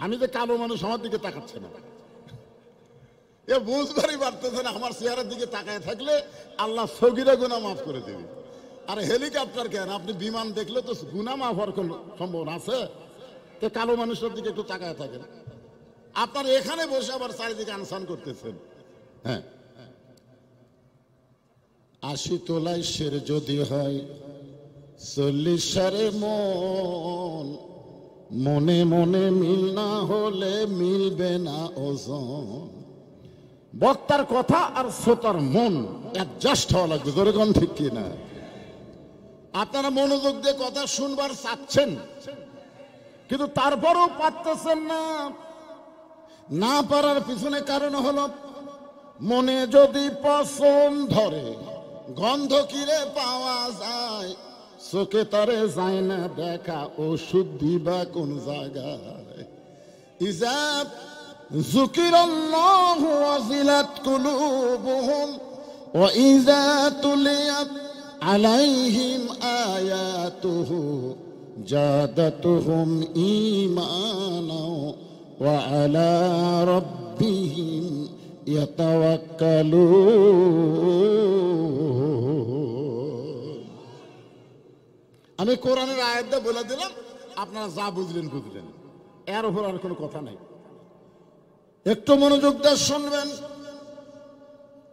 আমি যে কালো মানুষ আমার দিকে তাকাচ্ছে না, এ বুঝবারই পারতেছে না আমার চেহারার দিকে তাকায় থাকলে আল্লাহ সগীরা গুনাহ মাফ করে দেবে। আর হেলিকপ্টার কেন, আপনি বিমান দেখলে তো গুনাহ মাফ হওয়ার কোনো সম্ভাবনা আছে? তো কালো মানুষের দিকে একটু তাকায় থাকেন। আপনার এখানে বসে আবার চারিদিকে আনসান করতেছেন। হ্যাঁ, ৮০ তোলায় শের যদি হয় ৪০ সারে মন, মনে মনে মিল না হলে মিলবে না ওজন। বক্তার কথা আর শ্রোতার মন অ্যাডজাস্ট হওয়া লাগবে, জোরে কোন ঠিক কিনা? আপনারা মনোযোগ দিয়ে কথা শুনবার চাচ্ছেন, কিন্তু তারপরেও পারতেছেন না। না পারার পিছনে কারণ হলো মনে যদি পছন্দ ধরে গন্ধ কিরে পাওয়া যায়, চোখে তারে যায় না দেখা, ওষুধ দিবা কোন জায়গায়? ইজাব যুকিরাল্লাহু ওয়াজিলাত কুলুবুহুম ওয়া ইযা তুলিয়াত আলাইহিম আয়াতুহু জাদাতুহুম ঈমানা ওয়া আলা রাব্বিহিম ইয়াতাওয়াক্কালুন। আমি কোরআনের আয়াতটা বলে দিলাম, আপনারা যা বুঝলেন বুঝলেন, এর উপর আর কোনো কথা নাই। একটু মনোযোগ দিয়ে শুনবেন।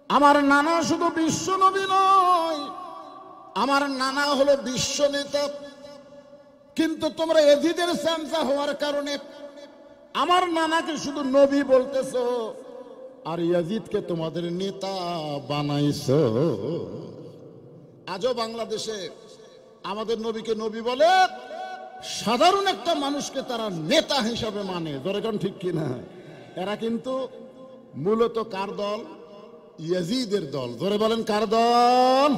আমার নানা শুধু বিশ্ব নবী নয়, আমার নানা হলো বিশ্ব নেতা। কিন্তু তোমরা এজিদের চ্যামচা হওয়ার কারণে আমার নানাকে শুধু নবী বলতেছো আর ইয়াজিদকে তোমাদের নেতা বানাইছো। আজও বাংলাদেশে আমাদের নবীকে নবী বলে, সাধারণ একটা মানুষকে তারা নেতা হিসাবে মানে, ধরে কোন ঠিক কিনা? এরা কিন্তু মূলত কার দল? ইয়াজিদের দল। ধরে বলেন কার দল?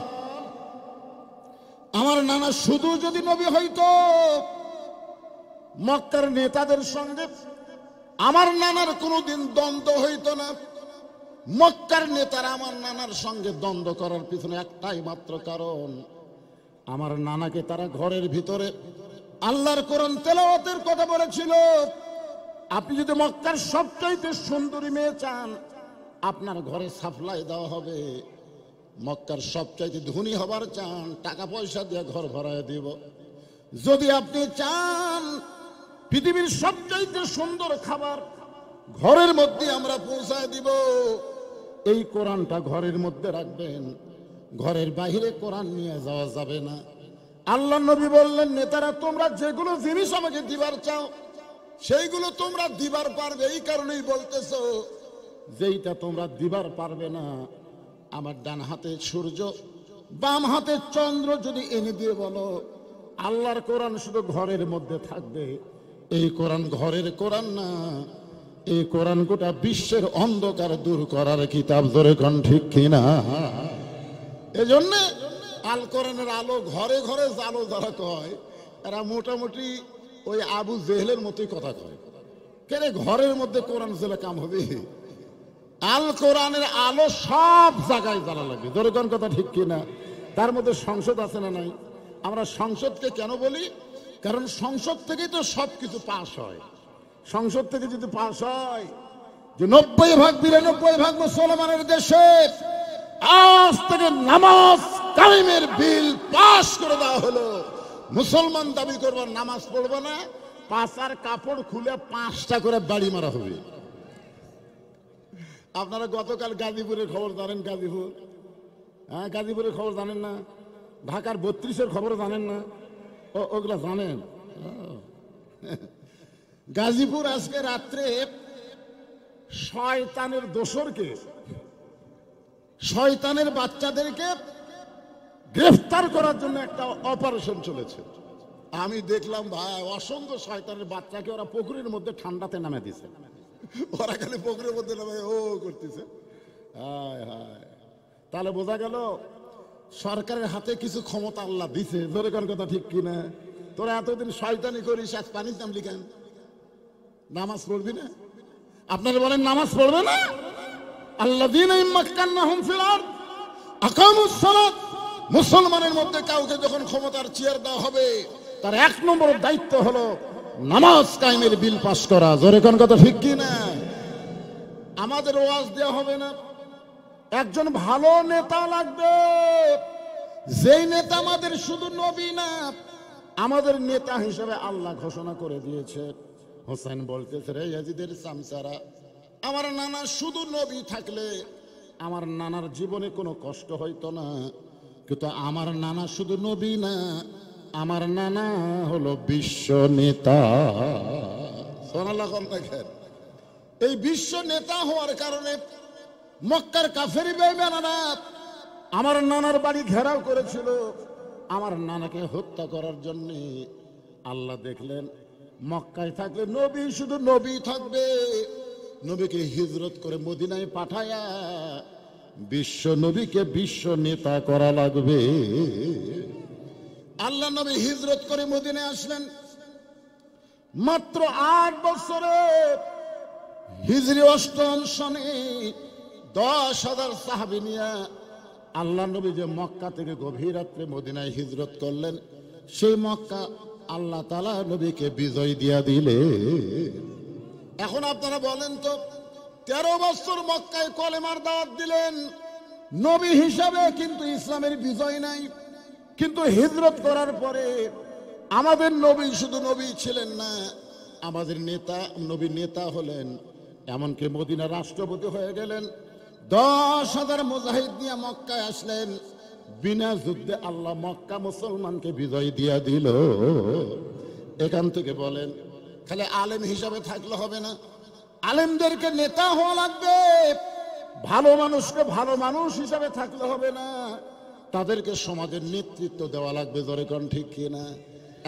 আমার নানা শুধু যদি নবী হইতো, মক্কার নেতাদের সঙ্গে আমার নানার কোনোদিন দ্বন্দ্ব হইতো না। মক্কার নেতারা আমার নানার সঙ্গে দ্বন্দ্ব করার পিছনে একটাই মাত্র কারণ, আমার নানাকে তারা ঘরের ভিতরে আল্লাহর কোরআন তেলাওয়াতের কথা বলেছিল। আপনি যদি মক্কার সবচাইতে সুন্দরী মেয়ে চান, আপনার ঘরে সাপ্লাই দেওয়া হবে। মক্কার সবচাইতে ধনী হবার চান, টাকা পয়সা দিয়ে ঘর ভরায় দিব। যদি আপনি চান পৃথিবীর সবচাইতে সুন্দর খাবার ঘরের মধ্যে আমরা পৌঁছায় দিব, এই কোরআনটা ঘরের মধ্যে রাখবেন, ঘরের বাইরে কোরআন নিয়ে যাওয়া যাবে না। আল্লাহ নবী বললেন, নেতারা তোমরা যেগুলো জিনিস আমাকে দিবার চাও সেইগুলো তোমরা দিবার পারবে। এই কারণেই বলতেছো, যেইটা তোমরা দিবার পারবে না, আমার ডান হাতে সূর্য বাম হাতে চন্দ্র যদি এনে দিয়ে বলো আল্লাহর কোরআন শুধু ঘরের মধ্যে থাকবে, এই কোরআন ঘরের কোরআন না, এই কোরআন গোটা বিশ্বের অন্ধকার দূর করার কিতাব। ধরে কোন ঠিক কিনা? এজন্য আল কোরআনের আলো ঘরে ঘরে জালো যারা কয়, এরা মোটামুটি ওই আবু জেহেলের মতোই কথা কয়। কেন ঘরের মধ্যে কোরআন জ্বেলে কাম হবে? আল কোরআনের আলো সব জায়গায় জ্বালা লাগবে। ধরে কোন কথা ঠিক কিনা? তার মধ্যে সংসদ আছে না নাই? আমরা সংসদকে কেন বলি? কারণ সংসদ থেকেই তো সবকিছু পাস হয়। সংসদ থেকে যদি পাস হয় যে ৯০-৯২ মুসলমানের দেশে আজ থেকে নামাজ কায়েমের বিল পাস করে দেওয়া হলো, মুসলমান দাবি করবার নামাজ পড়বে না, পাঁচার কাপড় খুলে ৫টা করে বাড়ি মারা হবে। আপনারা গতকাল গাজীপুরের খবর জানেন? গাজীপুর হ্যাঁ, গাজীপুরের খবর জানেন না? ঢাকার 32-এর খবর জানেন না? ওগুলা জানেন? গাজীপুর আজকে রাত্রে শয়তানের দোসরকে, শয়তানের বাচ্চাদেরকে গ্রেফতার করার জন্য একটা অপারেশন চলেছে। আমি দেখলাম ভাই, অসংখ্য শয়তানের বাচ্চাকে ওরা পুকুরের মধ্যে ঠান্ডাতে নামে দিছে। ওরা খালি পুকুরের মধ্যে নামে ও করতেছে। হায় হায়, তাহলে বোঝা গেল সরকারের হাতে কিছু ক্ষমতা আল্লাহ দিছে। ধরে কোন কথা ঠিক কিনা? তোরা এতদিন শয়তানি করিস, আজ পানির নামলি কেন? নামাজ পড়বি না? আপনারা বলেন নামাজ পড়বে না? আল্লাযীনা ইম্মাক্কান্নাহুম ফিল আরদ আকামুস সালাত। মুসলমানের মধ্যে কাউকে যখন ক্ষমতার চেয়ার দেওয়া হবে, তার 1 নম্বর দায়িত্ব হলো নামাজ কায়েমের বিল পাস করা। জোরে কোন কথা ঠিক কি না? আমাদের ওয়াজ দেওয়া হবে না। একজন ভালো নেতা লাগবে, যেই নেতা আমাদের শুধু নবী না, আমাদের নেতা হিসেবে আল্লাহ ঘোষণা করে দিয়েছে। হোসেন বলতেছে, রে ইয়াজিদের চামচারা, আমার নানা শুধু নবী থাকলে আমার নানার জীবনে কোনো কষ্ট হইতো না, কিন্তু আমার নানা শুধু নবী না, আমার নানা হলো বিশ্ব নেতা। এই বিশ্ব নেতা হওয়ার কারণে মক্কার কাফেরি বেঈমানেরা আমার নানার বাড়ি ঘেরাও করেছিল আমার নানাকে হত্যা করার জন্য। আল্লাহ দেখলেন মক্কায় থাকলে নবী শুধু নবী থাকবে, নবীকে হিজরত করে মদিনায় পাঠায়া বিশ্ব নবীকে বিশ্ব নেতা করা লাগবে। আল্লাহ নবী হিজরত করে মদিনায় আসলেন। মাত্র 8 বছরে হিজরি 8ম সনে 10,000 সাহাবী নিয়ে আল্লাহ নবী যে মক্কা থেকে গভীর রাত্রে মদিনায় হিজরত করলেন, সেই মক্কা আল্লাহ তাআলা নবীকে বিজয় দিয়া দিলে। এখন আপনারা বলেন তো, 13 বছর মক্কায় কলেমার দাওয়াত দিলেন নবী হিসাবে, কিন্তু ইসলামের বিজয় নাই। কিন্তু হিজরত করার পরে আমাদের নবী শুধু নবী ছিলেন না, আমাদের নেতা নবী নেতা হলেন, এমনকি মদিনার রাষ্ট্রপতি হয়ে গেলেন। 10,000 মুজাহিদ নিয়ে মক্কায় আসলেন। বিনা যুদ্ধে আল্লাহ মক্কা মুসলমানকে বিজয় দিয়া দিল। এখান থেকে বলেন, খালি আলেম হিসাবে থাকলে হবে না, আলেমদেরকে নেতা হওয়া লাগবে। ভালো মানুষকে ভালো মানুষ হিসাবে থাকলে হবে না, তাদেরকে সমাজের নেতৃত্ব দেওয়া লাগবে। জোরে কোন ঠিক কিনা?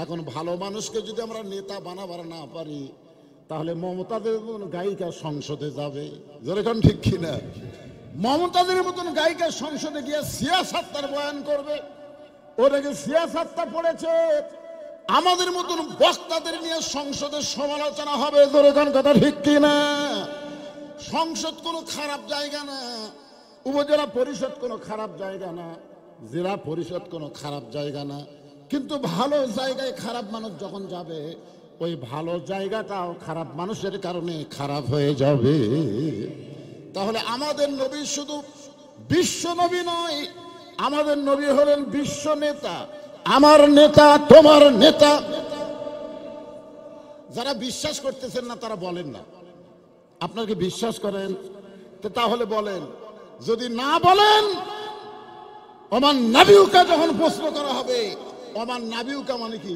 এখন ভালো মানুষকে যদি আমরা নেতা বানাবার না পারি, তাহলে মমতাজের মতন গায়িকা সংসদে যাবে। জোরে কোন ঠিক কিনা? মমতাজের মতন গায়িকা সংসদে গিয়ে সিয়াসাত্তার বয়ান করবে। ওটাকে সিয়াসাত্তা পড়েছে, আমাদের মতন বক্তাদের নিয়ে সংসদের সমালোচনা হবে। জোরে কোন কথা ঠিক কিনা? সংসদ কোনো খারাপ জায়গা না, উপজেলা পরিষদ কোনো খারাপ জায়গা না, জেলা পরিষদ কোনো খারাপ জায়গা না, কিন্তু ভালো জায়গায় খারাপ মানুষ যখন যাবে, ওই ভালো জায়গাটাও খারাপ মানুষের কারণে খারাপ হয়ে যাবে। তাহলে আমাদের নবী শুধু বিশ্ব নবী নয়, আমাদের নবী হলেন বিশ্ব নেতা। আমার নেতা, তোমার নেতা। যারা বিশ্বাস করতেছেন না তারা বলেন না। আপনারা কি বিশ্বাস করেন? তাহলে বলেন। যদি না বলেন, ওমান নাবিউকা যখন প্রশ্ন করা হবে, ওমান নাবিউকা মানে কি?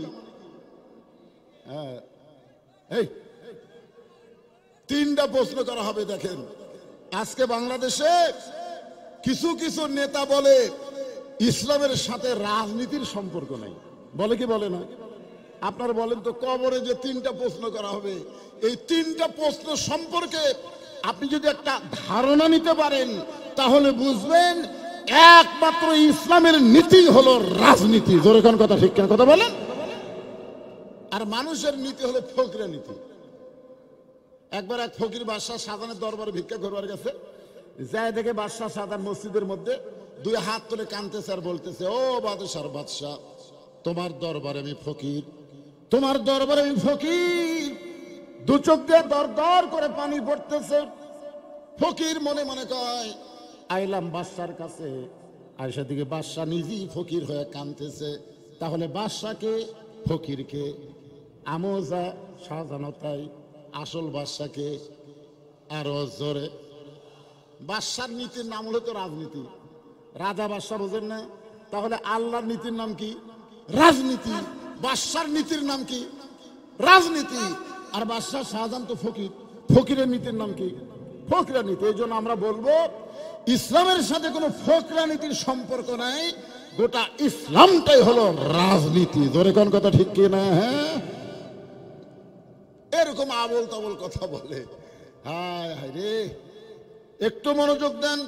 এই 3টা প্রশ্ন করা হবে। দেখেন, আজকে বাংলাদেশে কিছু কিছু নেতা বলে ইসলামের সাথে রাজনীতির সম্পর্ক নাই। বলে কি বলে না? আপনারা বলেন তো, কবরে যে 3টা প্রশ্ন করা হবে, এই 3টা প্রশ্ন সম্পর্কে আপনি যদি একটা ধারণা নিতে পারেন, তাহলে বুঝবেন একমাত্র ইসলামের নীতি হলো রাজনীতি। জোরে কোন কথা ঠিক কেন কথা বলেন? আর মানুষের নীতি হলো ফকিরের নীতি। একবার এক ফকির বাদশাহ শাহজাহানের দরবারে ভিক্ষা করবার গেছে, যায় দেখে বাদশাহ শাহজাহান মসজিদের মধ্যে 2 হাত তুলে কাঁদতেছে আর বলতেছে, ও বাদশার বাদশাহ, তোমার দরবারে আমি ফকির, তোমার দরবারে আমি ফকির। 2 চোখ দিয়ে দর দর করে পানি পড়তেছে। ফকির মনে মনে কয়, আইলাম বাদশার কাছে। আয়সা দিকে বাদশাহ নিজেই ফকির হয়ে কাঁদতেছে। তাহলে বাদশাকে ফকিরকে, আমোজা শাহজাহানতাই আসল বাদশাকে। আরো জোরে, বাদশার নীতির নাম হলো তো রাজনীতি। রাজা বাদশা বোঝেন না? তাহলে আল্লাহর নীতির নাম কি? রাজনীতি। বাদশার নীতির নাম কি? রাজনীতি। আর বাদশাহ শাহজাহান তো ফকির, ফকিরের নীতির নাম কি? ফকরা নীতি। এই জন্য আমরা বলবো ইসলামের সাথে কোনো ফকরা নীতির সম্পর্ক নাই, গোটা ইসলামটাই হলো রাজনীতি। ধরে কোন কথা ঠিক কিনা? হ্যাঁ, এরকম আবল তাবল কথা বলে। হায় হায় রে, একটু মনোযোগ দেন,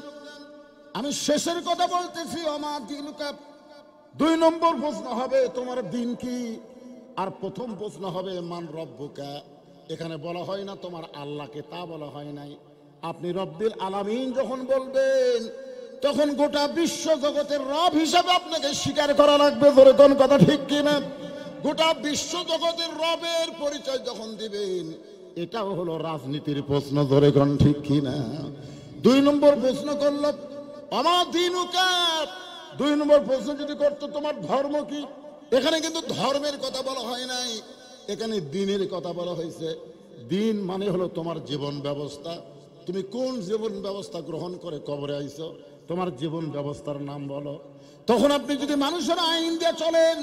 আমি শেষের কথা বলতেছি। আমার দিনুকা 2 নম্বর প্রশ্ন হবে তোমার দিন কি, আর প্রথম প্রশ্ন হবে মান রব্বুকা। এখানে বলা হয় না তোমার আল্লাহকে, তা বলা হয় নাই। আপনি রব্বিল আলামিন যখন বলবেন তখন গোটা বিশ্ব জগতের রব হিসাবে আপনাকে স্বীকার করা লাগবে। ধরে কোন কথা ঠিক কিনা? গোটা বিশ্ব জগতের রবের পরিচয় যখন দিবেন, এটাও হলো রাজনীতির প্রশ্ন। ধরে কোন ঠিক কিনা? 2 নম্বর প্রশ্ন করল আমার দিনুকা। 2 নম্বর প্রশ্ন যদি করতো তোমার ধর্ম কি, এখানে কিন্তু ধর্মের কথা বলা হয় নাই, এখানে দিনের কথা বলা হয়েছে। দিন মানে হলো তোমার জীবন ব্যবস্থা। তুমি কোন জীবন ব্যবস্থা গ্রহণ করে কবরে আইছো, তোমার জীবন ব্যবস্থার নাম বলো। তখন আপনি যদি মানুষের আইন দিয়ে চলেন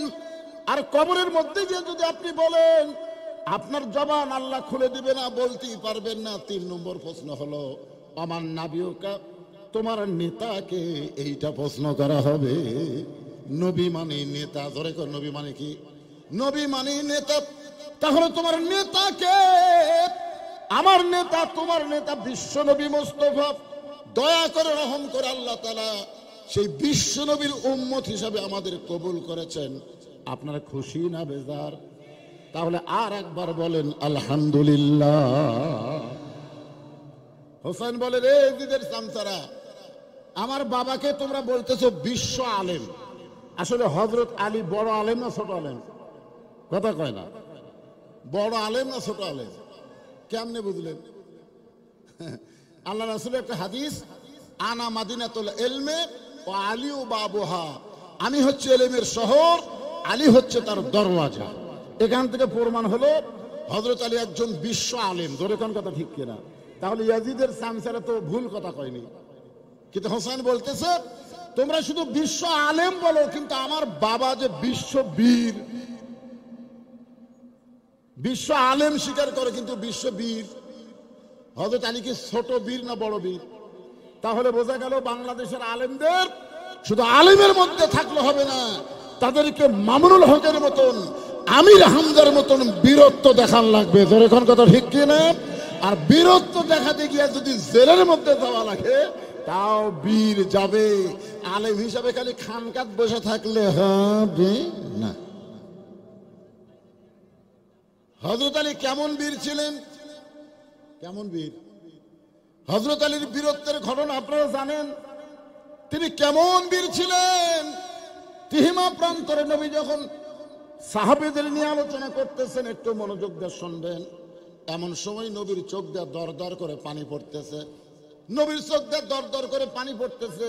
আর কবরের মধ্যে যে যদি আপনি বলেন, আপনার জবান আল্লাহ খুলে দিবে না, বলতেই পারবেন না। 3 নম্বর প্রশ্ন হলো আমার নাবিয়কা, তোমার নেতাকে, এইটা প্রশ্ন করা হবে। নবী মানে নেতা। ধরে কর, নবী মানে কি? নবী মানে নেতা। তাহলে তোমার নেতাকে, আমার নেতা, তোমার নেতা বিশ্ব নবী মুস্তাফা। দয়া করে রহম করে আল্লাহ তাআলা সেই বিশ্ব নবীর উম্মত হিসাবে আমাদের কবুল করেছেন। আপনারা খুশি না বেজার? তাহলে আর একবার বলেন আলহামদুলিল্লাহ। হোসেন বলে, রে এজিদের চামচারা, আমার বাবাকে তোমরা বলতেছো বিশ্ব আলেম। আসলে হযরত আলী বড় আলেম না ছোট আলেম? কথা কয় না। বড় আলেম না ছোট আলেম? কেমনে বুঝলেন? আল্লাহ রাসূলের একটা হাদিস, আনা মাদিনাতুল ইলমে ওয়া আলিউ বাবুহা। আমি হচ্ছে ইলমের শহর, আলী হচ্ছে তার দরওয়াজা। এখান থেকে প্রমাণ হলো হযরত আলী একজন বিশ্ব আলেম। ধরে কোন কথা ঠিক কিনা? তাহলে ইয়াজিদের চামচারা তো ভুল কথা কয়নি, কিন্তু হোসেন বলতেছে তোমরা শুধু বিশ্ব আলেম বলো, কিন্তু আমার বাবা যে বিশ্ব বীর, বিশ্ব আলেম স্বীকার করে কিন্তু বিশ্ব বীর। হযরত আলী কি ছোট বীর না বড় বীর? তাহলে বোঝা গেল বাংলাদেশের আলেমদের শুধু আলেমের মধ্যে থাকলে হবে না, তাদেরকে মামুনুল হকের মতন, আমির হামজার মতন বীরত্ব দেখান লাগবে। ধরে কোন কথা ঠিক কিনা? আর বীরত্ব দেখাতে গিয়ে যদি জেলের মধ্যে যাওয়া লাগে, তাও বীর যাবে। আলেম হিসাবে খালি খানকাত বসে থাকলে হবে না। হযরত আলী কেমন বীর ছিলেন? কেমন বীর? হযরত আলীর বীরত্বের ঘটনা আপনারা জানেন। তিনি কেমন বীর ছিলেন? তিহিমা প্রান্তরে নবী যখন সাহাবীদের নিয়ে আলোচনা করতেছেন, একটু মনোযোগ দিয়ে শুনবেন। এমন সময় নবীর চোখ দিয়ে দর দর করে পানি পড়তেছে। নবীর চোখ দিয়ে দর দর করে পানি পড়তেছে।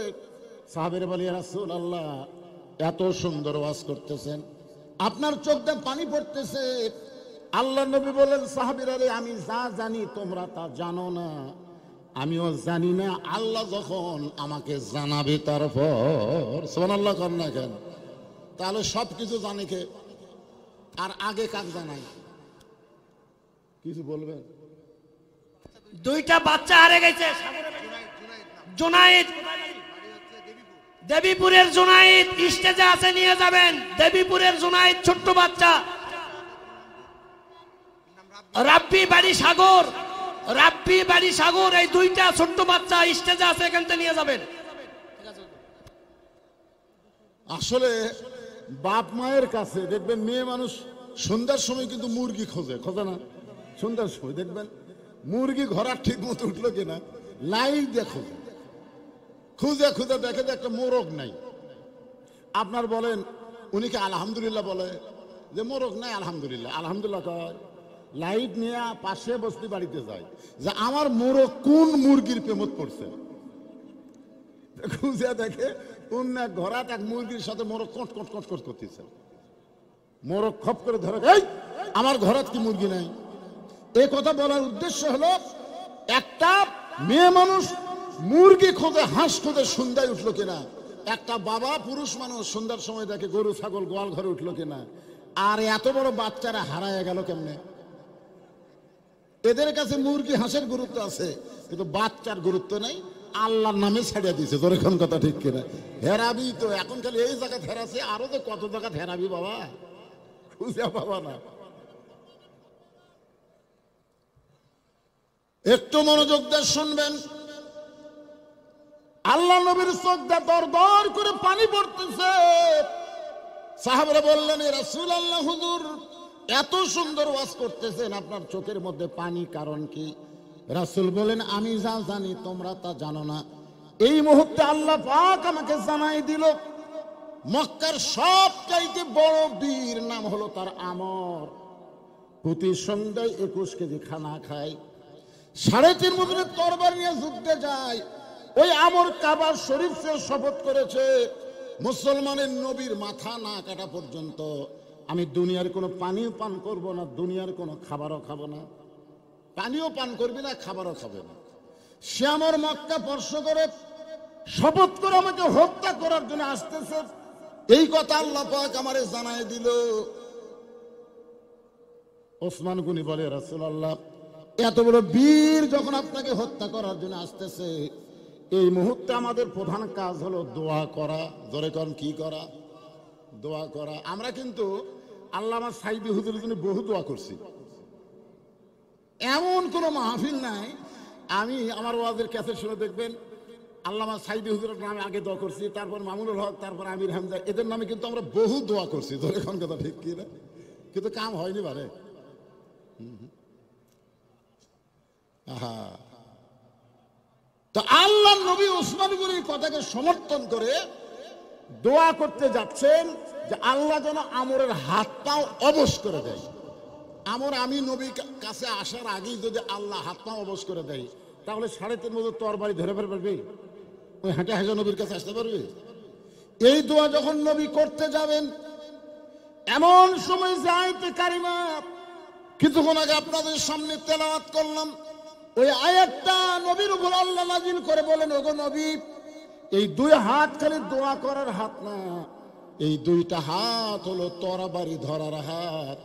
সাহাবীরা বলে, ইয়া রাসূলুল্লাহ, এত সুন্দর ওয়াজ করতেছেন, আপনার চোখ দিয়ে পানি পড়তেছে। আল্লাহ নবী বলেন, সাহাবীরা রে, আমি যা জানি তোমরা তা জানো না, আমিও জানি না। আল্লাহ যখন আমাকে জানাবে তারপর। সুবহানাল্লাহ কর না কেন? তাহলে সবকিছু জানে কে? আর আগে কাক জানাই? কিছু বলবেন? 2টা বাচ্চা হারে গেছে। জুনাইদ, দেবীপুরের জুনাইদ স্টেজে আছে, নিয়ে যাবেন। দেবীপুরের জুনাইদ, ছোট্ট বাচ্চা। রাব্বি বাড়ি সাগর, রাব্বি বাড়ি সাগর, এই 2টা ছোট্ট বাচ্চা স্টেজে আছে, এখান থেকে নিয়ে যাবেন। আসলে বাপ মায়ের কাছে দেখবেন মেয়ে মানুষ সন্ধ্যার সময় কিন্তু মুরগি খোঁজে, খোঁজে না? সন্ধ্যার সময় দেখবেন মুরগি ঘোড়ার ঠিক মতো উঠলো কিনা লাইট দিয়ে খোঁজে, খুঁজে খুঁজে দেখে যে একটা মোরগ নাই। আপনার বলেন উনিকে আলহামদুলিল্লাহ বলে যে মোরগ নাই, আলহামদুলিল্লাহ আলহামদুলিল্লাহ কয়। লাইট নিয়ে পাশে বস্তি বাড়িতে যায় যে আমার মোরগ কোন মুরগির প্রেমত পড়ছে। খুঁজে দেখে অন্য ঘোড়াট এক মুরগির সাথে মোরগ কট কট কট কট করতেছে। মোরগ খপ করে ধরে, এই আমার ঘোড়াত কি মুরগি নাই? এই কথা বলার উদ্দেশ্য হলো একটা মেয়ে মানুষ মুরগি খোঁজে, হাঁস খোঁজে, সন্ধ্যায় উঠলো কিনা। একটা বাবা পুরুষ মানুষ সন্ধ্যার সময় দেখে গরু ছাগল গোয়াল ঘরে উঠলো কিনা, আর এত বড় বাচ্চারা হারায় গেল কেমনে? এদের কাছে মুরগি হাঁসের গুরুত্ব আছে, কিন্তু বাচ্চার গুরুত্ব নেই, আল্লাহর নামে ছাড়িয়ে দিয়েছে। তোর এখন কথা ঠিক কিনা? হেরাবি তো এখন খালি এই জায়গা হেরাছে, আরো তো কত জায়গা হেরাবি বাবা, খুঁজে পাবা না। একটু মনোযোগ দিয়ে শুনবেন। আল্লাহ নবীর চোখ দিয়ে দর দর করে পানি পড়তেছে। সাহাবারা বললেন, এ রাসূলুল্লাহ, হুজুর এত সুন্দর ওয়াজ করতেছেন, আপনার চোখের মধ্যে পানি কারণ কি? রাসূল বলেন, আমি যা জানি তোমরা তা জানো না। এই মুহূর্তে আল্লাহ পাক আমাকে জানাই দিল, মক্কার সবচাইতে বড় বীর নাম হলো তার আমর। প্রতি সন্ধ্যায় 21 কেজি খানা খায়, 3.5 বছরের তরবারি নিয়ে যুদ্ধে যায়। ওই আমর কাবা শরীফ সে শপথ করেছে, মুসলমানের নবীর মাথা না কাটা পর্যন্ত আমি দুনিয়ার কোনো পানিও পান করব না, দুনিয়ার কোনো খাবারও খাবো না। পানিও পান করবি না, খাবারও খাবে না। সে আমার মক্কা স্পর্শ করে শপথ করে আমাকে হত্যা করার জন্য আসতেছে। এই কথা আল্লাহ পাক আমারে জানাই দিল। ওসমান গনি বলে, রাসূলুল্লাহ এত বড় বীর যখন আপনাকে হত্যা করার জন্য আসতেছে, এই মুহূর্তে আমাদের প্রধান কাজ হলো দোয়া করা। জোরে কোন কি করা? দোয়া করা। আমরা কিন্তু আল্লামা সাইদি হুজুরের জন্য বহু দোয়া করছি। এমন কোনো মাহফিল নাই, আমি আমার ওয়াজের ক্যাসেট শুনে দেখবেন আল্লামা সাইদি হুজুরের নামে আগে দোয়া করছি, তারপর মামুনুল হক, তারপর আমির হামজা, এদের নামে কিন্তু আমরা বহু দোয়া করছি। জোরে কোন কথা ঠিক কি না? কিন্তু কাম হয়নি বারে। আহা, তো আল্লাহ নবী ওসমান গনির কথাকে সমর্থন করে দোয়া করতে যাচ্ছেন যে আল্লাহ যেন আমরের হাতটাও অবশ করে দেয়। আমর আমি নবীর কাছে আসার আগেই যদি আল্লাহ হাতটাও অবশ করে দেয়, তাহলে 3.5 বছর তরবারি ধরে পারবে? ওই হাঁটে হাঁটে নবীর কাছে আসতে পারবে? এই দোয়া যখন নবী করতে যাবেন, এমন সময় যে আয়াতে কারিমা কিছুক্ষণ আগে আপনাদের সামনে তেলাওয়াত করলাম, ওই আয়াতটা নবীর উপর আল্লাহ নাযিল করে বলেন, ওগো নবী, এই 2 হাত খালি দোয়া করার হাত না, এই 2টা হাত হলো তরবারি ধরার হাত,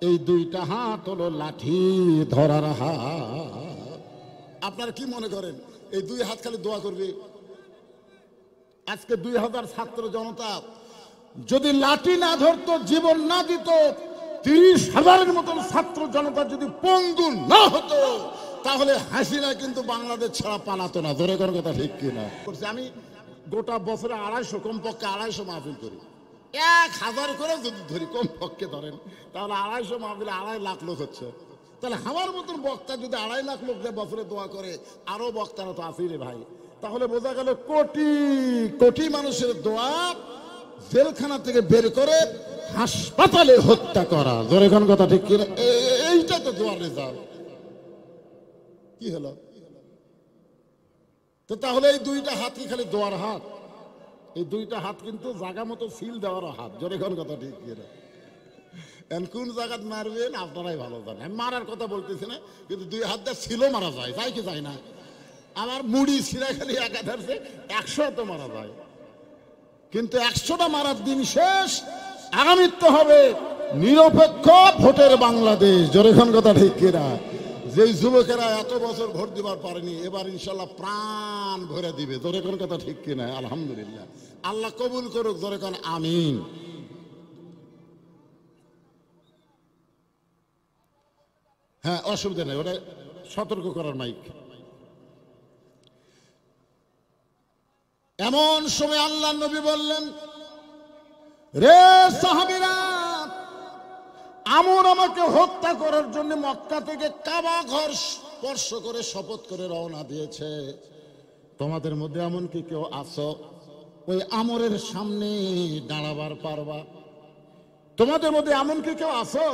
এই 2টা হাত হলো লাঠি ধরার হাত। আপনারা কি মনে করেন এই 2 হাত খালি দোয়া করবে? আজকে 2000 ছাত্র জনতা যদি লাঠি না ধরতো, জীবন না দিত, 30,000-এর মতন ছাত্র জনতা যদি পঙ্গু না হতো, তাহলে হাসিনা কিন্তু বাংলাদেশ ছাড়া পালাতো না। ধরে কোন কথা ঠিক কিনা? আমি গোটা বছরে 250, কমপক্ষে 250 মাহফিল করি। 1000 করে যদি ধরি কমপক্ষে ধরেন, তাহলে 250 মাহফিলে 2.5 লাখ লোক হচ্ছে। তাহলে আমার মতন বক্তা যদি 2.5 লাখ লোক বছরে দোয়া করে, আরো বক্তারা তো আছেই রে ভাই। তাহলে বোঝা গেল কোটি কোটি মানুষের দোয়া জেলখানা থেকে বের করে হাসপাতালে হত্যা করা। জোরে কোন কথা ঠিক কিনা? এইটা তো দোয়ার রেজাল্ট। কি হলো? তো তাহলে এই 2টা হাত কি খালি দোয়ার হাত? এই 2টা হাত কিন্তু জায়গা মতো সিল দেওয়ার হাত। জোরে কোন কথা ঠিক কিনা? কোন জায়গাত মারবেন আপনারাই ভালো জানেন। আমি মারার কথা বলতেছি না, কিন্তু 2 হাত দিয়ে ছিল মারা যায়, যায় কি যায় না? আমার মুড়ি ছিঁড়া খালি একাধারছে 100 তো মারা যায়, কিন্তু 100টা মারার দিন শেষ। আগামীতে হবে নিরপেক্ষ ভোটের বাংলাদেশ। জোরে কোন কথা ঠিক কিনা? যে যুবকেরা এত বছর ভোট দিবার পারেনি, এবার ইনশাল্লাহ প্রাণ ভরে দিবে। জোরে কোন কথা ঠিক কিনা? আলহামদুলিল্লাহ, আল্লাহ কবুল করুক। জোরে কোন আমিন। হ্যাঁ, অসুবিধা নেই, ওটা সতর্ক করার মাইক। এমন সময় আল্লাহ নবী বললেন, রে সাহাবীরা, আমর আমাকে হত্যা করার জন্য মক্কা থেকে কাবা ঘর স্পর্শ করে শপথ করে রওনা দিয়েছে। তোমাদের মধ্যে এমন কি কেউ আছো ওই আমরের সামনে দাঁড়াবার পারবা? তোমাদের মধ্যে এমন কি কেউ আছো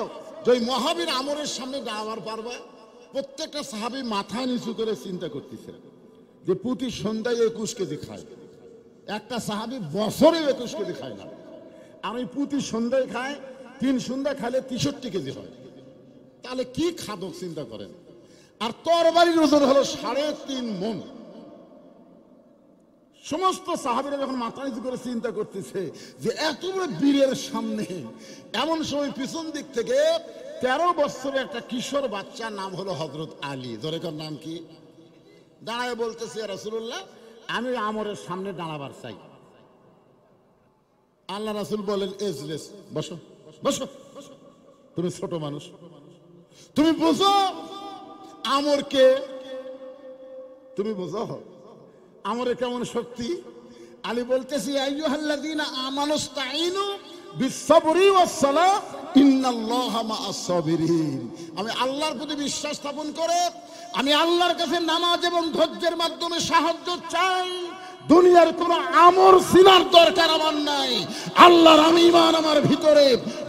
যে ওই মহাবীর আমরের সামনে দাঁড়াবার পারবা? প্রত্যেকটা সাহাবী মাথা নিচু করে চিন্তা করতেছে যে প্রতি সন্ধ্যায় 21 কেজি খায়। একটা সাহাবী বছরে 21 কেজি খায় না, আর ওই প্রতি সন্ধ্যায় খায়, 3 সন্ধ্যা খাইলে 63 কেজি হয়। তাহলে কি খাদক চিন্তা করেন। আর তরবারির ওজন হলো 3.5 মণ। সমস্ত সাহাবীরা যখন মাথা নিচু করে চিন্তা করতেছে যে এত বড় বীরের সামনে, এমন সময় পিছন দিক থেকে 13 বছরের একটা কিশোর বাচ্চা, নাম হলো হযরত আলী, জোরেকার নাম কি, দাঁড়ায় বলতেছে, ইয়া রাসূলুল্লাহ, আমি আমরের সামনে দাঁড়াবার চাই। আল্লাহ রাসূল বলেন, এজলিস, বসো বসো, তুমি ছোট মানুষ, তুমি বুঝো আমরকে, তুমি বুঝো আমরের কেমন শক্তি। আলী বলতেছি, আইয়ুহাল্লাযীনা আমানুস্তাঈনু বিস-সাবরি ওয়াস-সালাহ ইন্নাল্লাহা মা'আস সাবিরিন। আমি আল্লাহর প্রতি বিশ্বাস স্থাপন করে আমি আল্লাহর কাছে নামাজ এবং ধৈর্যের মাধ্যমে সাহায্য চাই। দুনিয়ার কোন আমর সিনার দরকার আমার নাই। আল্লাহর আমি ঈমান আমার ভিতরে,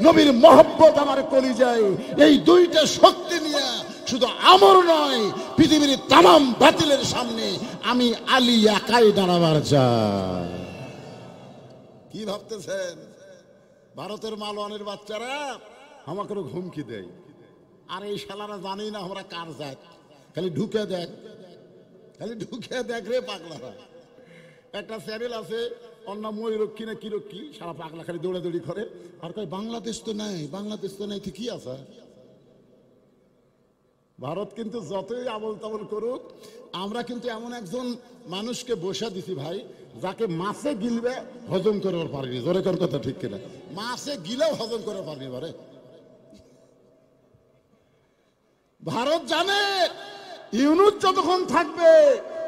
নবীর মহব্বত আমার কলিজায়, এই দুইটা শক্তি নিয়ে শুধু আমর নয়, পৃথিবীর তামাম বাতিলের সামনে আমি আলী একাই দাঁড়াবার চাই। কি ভাবতেছেন? ভারতের মালওয়ানের বাচ্চারা আমাকে হুমকি দেয়, আর এই শালারা জানি না আমরা কার জাত, খালি ঢুকে দেখ, খালি ঢুকে দেখ রে পাগলারা। একটা চ্যানেল আছে, অন্য ময়ূরক্ষী না কি রক্ষী, সারা পাগলা খালি দৌড়াদৌড়ি করে আর কয় বাংলাদেশ তো নাই, বাংলাদেশ তো নাই, কি আছে? ভারত কিন্তু যতই আবল তাবল করুক, আমরা কিন্তু এমন একজন মানুষকে বসা দিছি ভাই, যাকে মাছে গিলবে হজম করবার পারিনি। জোরে কর কথা, ঠিক কিনা? মাছে গিলেও হজম করতে পারিনি। বারে ভারত জানে ইউনুস যতক্ষণ থাকবে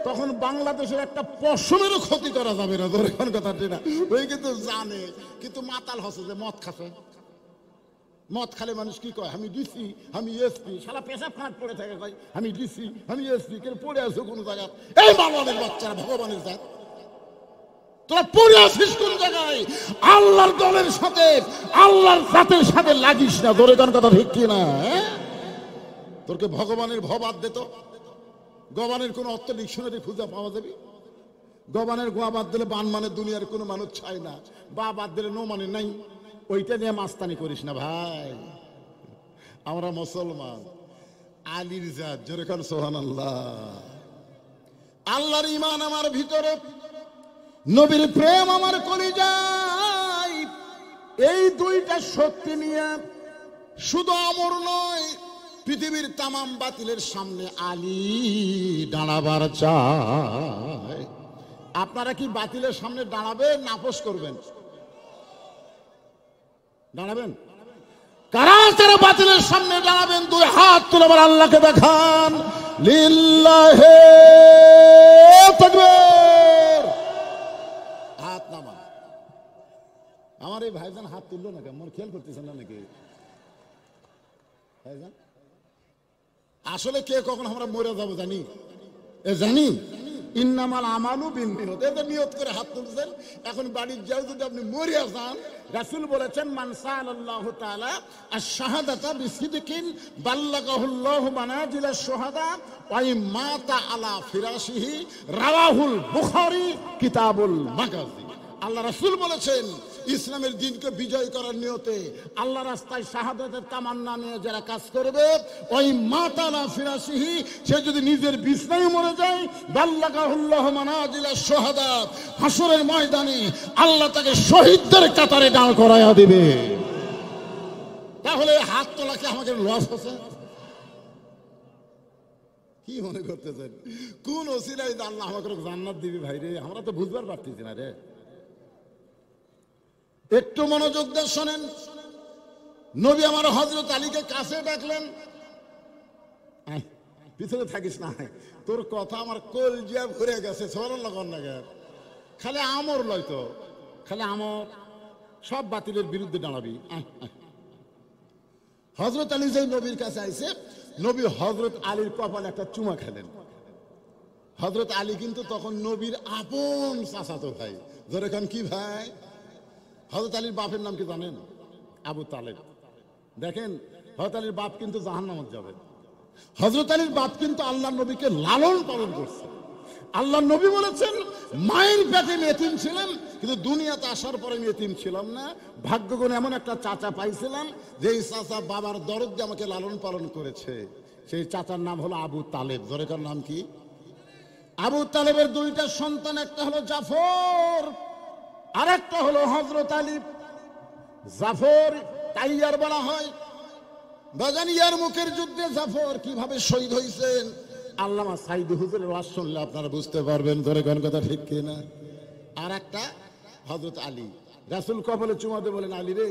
তখন বাংলাদেশের একটা পশমেরও ক্ষতি করা যাবে না। জোরে কর কথা, ঠিক না? ওই কিন্তু জানে, কিন্তু মাতাল হচ্ছে যে মদ খাচ্ছে। মদ খালে মানুষ কি কয়, আমি ডিসি, আমি এসপি, সারা পেশাব খাট পড়ে থাকে, কয় আমি ডিসি, আমি এসপি, কেন পড়ে আছো কোন জায়গায়? এই মালওয়ানের বাচ্চারা, ভগবানের জাত, তোরা পড়ে আছিস কোন জায়গায়? আল্লাহর দলের সাথে, আল্লাহর জাতের সাথে লাগিস না। ধরে কোন কথা, ঠিক কি না? তোরকে ভগবানের ভবাদ দিত, গবানের কোন অর্থ ডিকশনারি খুঁজে পাওয়া যাবে? গবানের গোয়া বাদ দিলে বান মানে দুনিয়ার কোনো মানুষ চায় না, বা বাদ দিলে নো মানে নাই। ওইটা নিয়ে মাস্তানি করিস না ভাই, আমরা মুসলমান, আলীর জাত। জোরে কান সুবহানাল্লাহ। আল্লাহর ঈমান আমার ভিতরে, নবীর প্রেম আমার কলিজায়, এই দুইটা শক্তি নিয়ে শুধু আমর নয়, পৃথিবীর তামাম বাতিলের সামনে আলী দাঁড়াবার চায়। আপনারা কি বাতিলের সামনে দাঁড়াবেন না আপোষ করবেন? দাঁড়াবেন? কারা কারা বাতিলের সামনে দাঁড়াবেন? দুই হাত তুলে আমার আল্লাহকে দেখান। লিল্লাহে তাকবীর। হাত নামান। আমার এই ভাইজান হাত তুললো না কেন? মন খেয়াল করতেছেন না নাকি ভাইজান? আসলে কে কখন আমরা মরে যাবো জানি? জানি ইন্নামাল আমালু বিন্নিয়ত। এটা নিয়ত করে হাত তুলছেন। এখন বাড়ির যাও, যদি আপনি মরিয়া যান, রাসূল বলেছেন, মান সাআলাল্লাহু তাআলা আশ-শাহাদাতা বিসিদকিন বাল্লাগাহুল্লাহু মানাজিলাশ শুহাদা ওয়া মাতা আলা ফিরাশিহি, রাওয়াহুল বুখারী কিতাবুল মাগাজি। আল্লাহ রাসূল বলেছেন, ইসলামের দিনকে বিজয় করার নিয়তে আল্লাহ রাস্তায় শাহাদাতের তামান্না নিয়ে যারা কাজ করবে, ওই মাতালা ফিরাসিহি, সে যদি নিজের বিছনায় মরে যায়, বাল্লাগাহুল্লাহু মানাজিলাশ শুহাদা, হাসরের ময়দানে আল্লাহ তাকে শহীদদের কাতারে দাঁড় করায়া দিবে। তাহলে হাত তোলা কি আমাদের লস হচ্ছে? কি মনে করতেছেন? কোন ওসিলায় আল্লাহ আমাকে জান্নাত দিবে? ভাই রে, আমরা তো বুঝবার পারতেছি না রে। একটু মনোযোগ দিয়ে শোনেন। নবী আমার হযরত আলীকে কাছে ডাকলেন। পিছনে থাকিস না, তোর কথা আমার কলজিয়া ভরে গেছে। সুবহানাল্লাহ না গে, খালি আমর লয় তো, খালি আমর, সব বাতিলের বিরুদ্ধে দাঁড়াবি। হযরত আলী যে নবীর কাছে আইছে, নবী হযরত আলীর কপালে একটা চুমা খেলেন। হযরত আলী কিন্তু তখন নবীর আপন চাচাতো ভাই। ধরে খান কি ভাই? হযরত আলীর বাপের নাম কি জানেন? আবু তালেব। দেখেন, হযরত আলীর বাপ কিন্তু জাহান্নামে যাবে। হযরত আলীর বাপ কিন্তু আল্লাহর নবীকে লালন পালন করছে। আল্লাহর নবী বলেছেন, মায়ের পেটে ইতিম ছিলাম, কিন্তু দুনিয়াতে আসার পরে ইতিম ছিলাম না। ভাগ্যগুণে এমন একটা চাচা পাইছিলাম, যেই চাচা বাবার দরদ দিয়ে আমাকে লালন পালন করেছে। সেই চাচার নাম হলো আবু তালেব। জোরে কার নাম কি? আবু তালেবের দুইটা সন্তান, একটা হলো জাফর আর একটা হলো হযরত আলী। জাফর তাইয়ার বলা হয়, বাজান ইয়ারমুকের যুদ্ধে জাফর কিভাবে শহীদ হয়েছেন আল্লামা সাইদি হুজুরের ওয়াজ শুনলে আপনারা বুঝতে পারবেন, ধরে কোন কথা ঠিক কিনা। আর একটা হযরত আলী, রাসূল কবলে চুমাতে বলেন, আলী রে,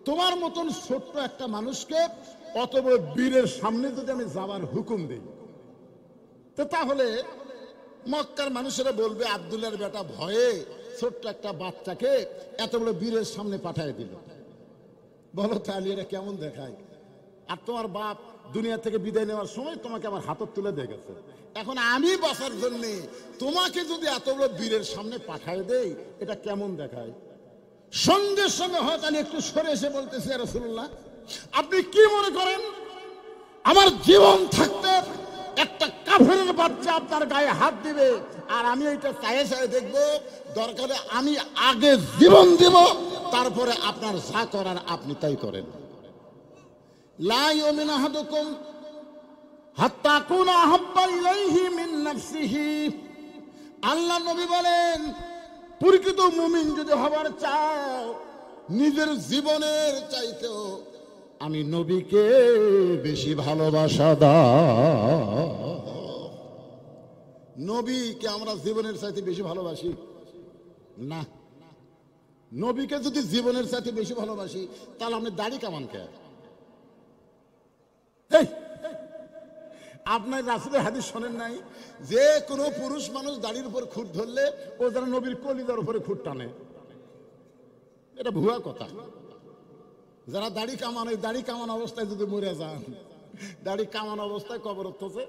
তোমার মতন ছোট্ট একটা মানুষকে অত বড় বীরের সামনে যদি আমি যাওয়ার হুকুম দিই, তো তাহলে মক্কার মানুষেরা বলবে আব্দুল্লাহর বেটা ভয়ে ছোট্ট একটা বাচ্চাকে এত বড় বীরের সামনে পাঠিয়ে দিল। বলো তো আলী, এরা কেমন দেখায়? আর তোমার বাপ দুনিয়া থেকে বিদায় নেওয়ার সময় তোমাকে আমার হাতত তুলে দিয়ে গেছে, এখন আমি বাঁচার জন্য তোমাকে যদি এত বড় বীরের সামনে পাঠিয়ে দেই, এটা কেমন দেখায়? সঙ্গে সঙ্গে হয়তো আমি একটু সরে এসে বলতেছি, ইয়া রাসূলুল্লাহ, আপনি কি মনে করেন আমার জীবন থাকতে একটা কাফেরের বাচ্চা আপনার গায়ে হাত দিবে আর আমি এটা চায়ে চায়ে দেখবো? দরকারে আমি আগে জীবন দিব, তারপরে আপনার যা করার আপনি তাই করেন। লা ইউমিনু আহাদুকুম হাত্তা কুনা আহাব্বা ইলাইহি মিন নাফসিহি। আল্লাহ নবী বলেন, প্রকৃত মুমিন যদি হবার চাও, নিজের জীবনের চাইতেও আমি নবীকে বেশি ভালোবাসা দাও। নবীকে আমরা জীবনের চাইতে বেশি ভালোবাসি না। নবীকে যদি জীবনের চাইতে বেশি ভালোবাসি, তাহলে আপনি দাড়ি কামান কে? আপনার রাসূলের হাদিস শোনেন নাই যে কোনো পুরুষ মানুষ দাড়ির উপর খুঁট ধরলে ও যেন নবীর কলিজার উপরে খুঁট টানে? এটা ভুয়া কথা। যারা দাড়ি কামান, ওই দাড়ি কামান অবস্থায় যদি মরে যান, দাড়ি কামান অবস্থায় কবর হচ্ছে,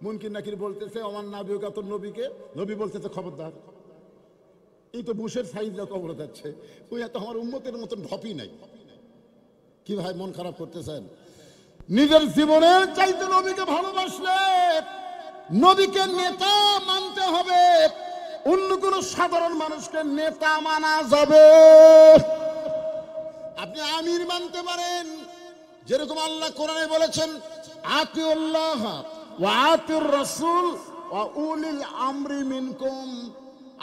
মুনকির নাকির বলতেছে আমার নাবিকা তোর নবীকে, নবী বলতেছে খবরদার, এই তো বুশের সাইজরা কবর যাচ্ছে, ওই এত আমার উম্মতের মতন ঢপই নাই। কি ভাই মন খারাপ করতেছেন? নিজের জীবনের চাইতে নবীকে ভালোবাসলে নবীকে নেতা মানতে হবে, অন্য কোন সাধারণ মানুষকে নেতা মানা যাবে? আপনি আমির মানতে পারেন, যেরকম আল্লাহ কোরআনে বলেছেন, আতিউল্লাহ ওয়া আতিউর রাসূল ওয়া উলিল আমরি মিনকুম।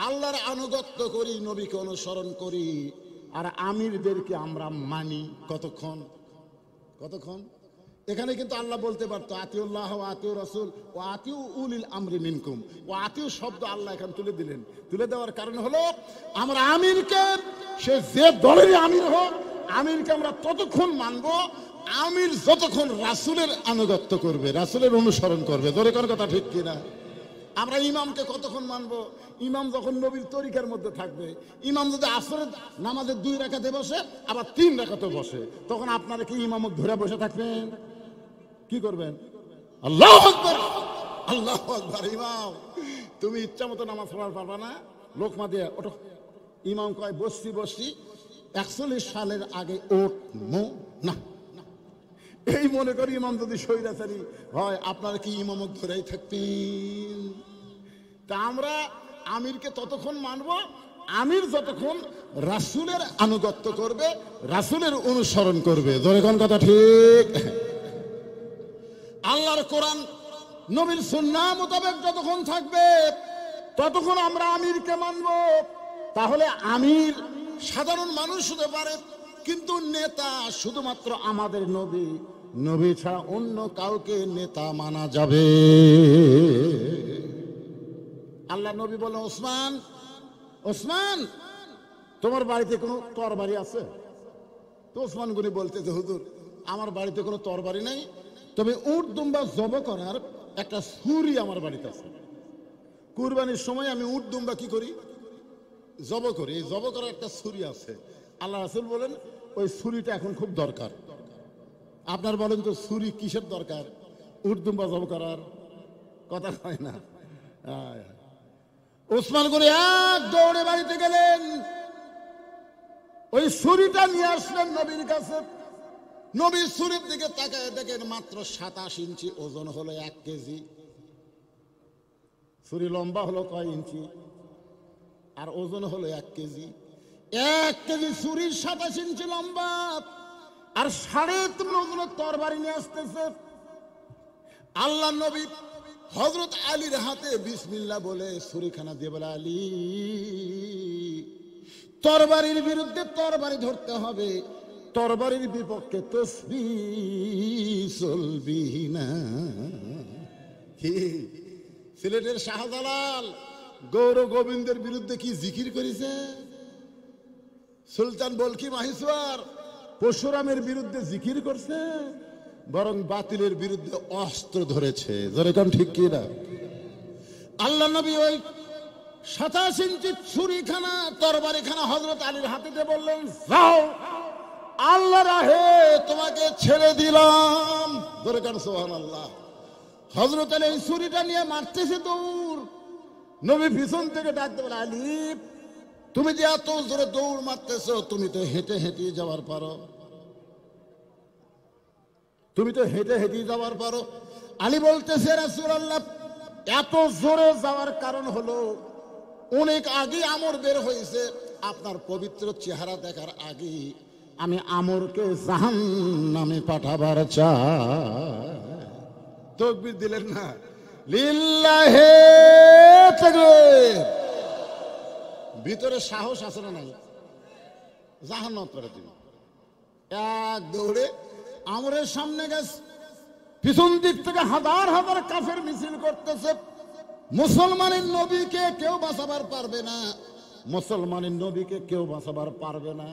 আল্লাহর আনুগত্য করি, নবীকে অনুসরণ করি, আর আমিরদেরকে আমরা মানি। কতক্ষণ? কতক্ষণ? এখানে কিন্তু আল্লাহ বলতে পারতো আতিউল্লাহ ওয়া আতিউর রাসূল ওয়া আতিউ উলিল আমরি মিনকুম। ও আতিউ শব্দ আল্লাহ এখানে তুলে দিলেন। তুলে দেওয়ার কারণ হলো, আমরা আমিরকে, সে যে দলেরই আমির হোক, আমিরকে আমরা ততক্ষণ মানবো আমির যতক্ষণ রাসূলের আনুগত্য করবে, রাসূলের অনুসরণ করবে। ধরে কোন কথা ঠিক কিনা? আমরা ইমামকে কতক্ষণ মানবো? ইমাম যখন নবীর তরিকার মধ্যে থাকবে। ইমাম যদি আসরের নামাজের 2 রাকাতে বসে, আবার 3 রাকাতে বসে, তখন আপনারা কি ইমামক ধরে বসে থাকবেন? কি করবেন? আল্লাহু আকবার, আল্লাহু আকবার। ইমাম, তুমি ইচ্ছা মতো নামাজ পড়ার পারবা না, লোকমা দিয়ে ওঠো। ইমাম কয় বসছি বসছি, 41 সালের আগে ওঠমো না। এই মনে করি ইমাম যদি স্বৈরাচারী হয়, আপনারা কি ইমামক ধরেই থাকবেন? তা আমরা আমিরকে ততক্ষণ মানবো, আমির যতক্ষণ রাসূলের আনুগত্য করবে, রাসূলের অনুসরণ করবে। ধরে কোন কথা ঠিক? আল্লাহর কোরআন নবীর সুন্নাহ মোতাবেক যতক্ষণ থাকবে, ততক্ষণ আমরা আমিরকে মানবো। তাহলে আমির সাধারণ মানুষ হতে পারে, কিন্তু নেতা শুধুমাত্র আমাদের নবী। নবী ছাড়া অন্য কাউকে নেতা মানা যাবে? আল্লাহ নবী বলেন, ওসমান, ওসমান, তোমার বাড়িতে কোনো তরবারি আছে? তো ওসমান গনি বলতেছে, হুজুর আমার বাড়িতে কোনো তরবারি নাই, তবে উট দুম্বা জব করার একটা ছুরি আমার বাড়িতে আছে। কুরবানির সময় আমি উট দুম্বা কি করি? জব করি। এই জব করার একটা ছুরি আছে। আল্লাহ রাসূল বলেন, ওই ছুরিটা এখন খুব দরকার। আপনার বলেন তো ছুরি কিসের দরকার? উট দুম্বা জব করার? কথা হয় না। ওসমান গনি এক দৌড়ে বাড়িতে গেলেন, ওই ছুরিটা নিয়ে আসলেন নবীর কাছে। নবী ছুরির দিকে তাকায় দেখেন মাত্র 27 ইঞ্চি, ওজন হলো 1 কেজি। ছুরি লম্বা হলো কয় ইঞ্চি? আর ওজন হলো 1 কেজি। 1 কেজি ছুরি, 27 ইঞ্চি লম্বা, আর 3.5 ওজনের তরবারি নিয়ে আসতেছে। আল্লাহ নবী হযরত আলীর হাতে বিসমিল্লাহ বলে ছুরিখানা দিয়ে বলে, আলী তরবারির বিরুদ্ধে তরবারি ধরতে হবে, তরবারির বিপক্ষে তসবিহ চলবি না। কি সিলেটের শাহজালাল গৌর গোবিন্দের বিরুদ্ধে কি জিকির করেছে? সুলতান বলকি মাহিসওয়ার পরশুরামের বিরুদ্ধে জিকির করছে, বরং বাতিলের বিরুদ্ধে অস্ত্র ধরেছে। যেরকম ঠিক কি না? আল্লাহ নবী ওই 27 ইঞ্চি ছুরিখানা তরবারিখানা হযরত আলীর হাতে দিয়ে বললেন, যাও আল্লাহ রাহে তোমাকে ছেড়ে দিলাম। যেরকম সুবহানাল্লাহ। হযরত আলী এই ছুরিটা নিয়ে মারতেছে দৌড়, নবী পিছন থেকে ডাকতে বলে, আলী তুমি যে এত জোরে দৌড় মারতেছো, তুমি তো হেঁটে হেঁটে যাওয়ার পারো, তুমি তো হেঁটে হেঁটে যাওয়ার পারো। আলী বলতেছে, রাসূলুল্লাহ এত জোরে যাওয়ার কারণ হলো অনেক আগে আমর বের হয়েছে, আপনার পবিত্র চেহারা দেখার আগে আমি আমরকে জাহান্নামে পাঠাবার চাই। তাকবীর দিলেন না? লিল্লাহে তাকবীর। ভিতরে সাহস আছে না নাই? জাহান্নাম করে দিন। এক দৌড়ে আমরের সামনে গেছে, পিছন দিক থেকে হাজার হাজার কাফের মিছিল করতেছে। মুসলমানের নবীকে কেউ বাঁচাবার পারবে না, মুসলমানের নবীকে কেউ বাঁচাবার পারবে না।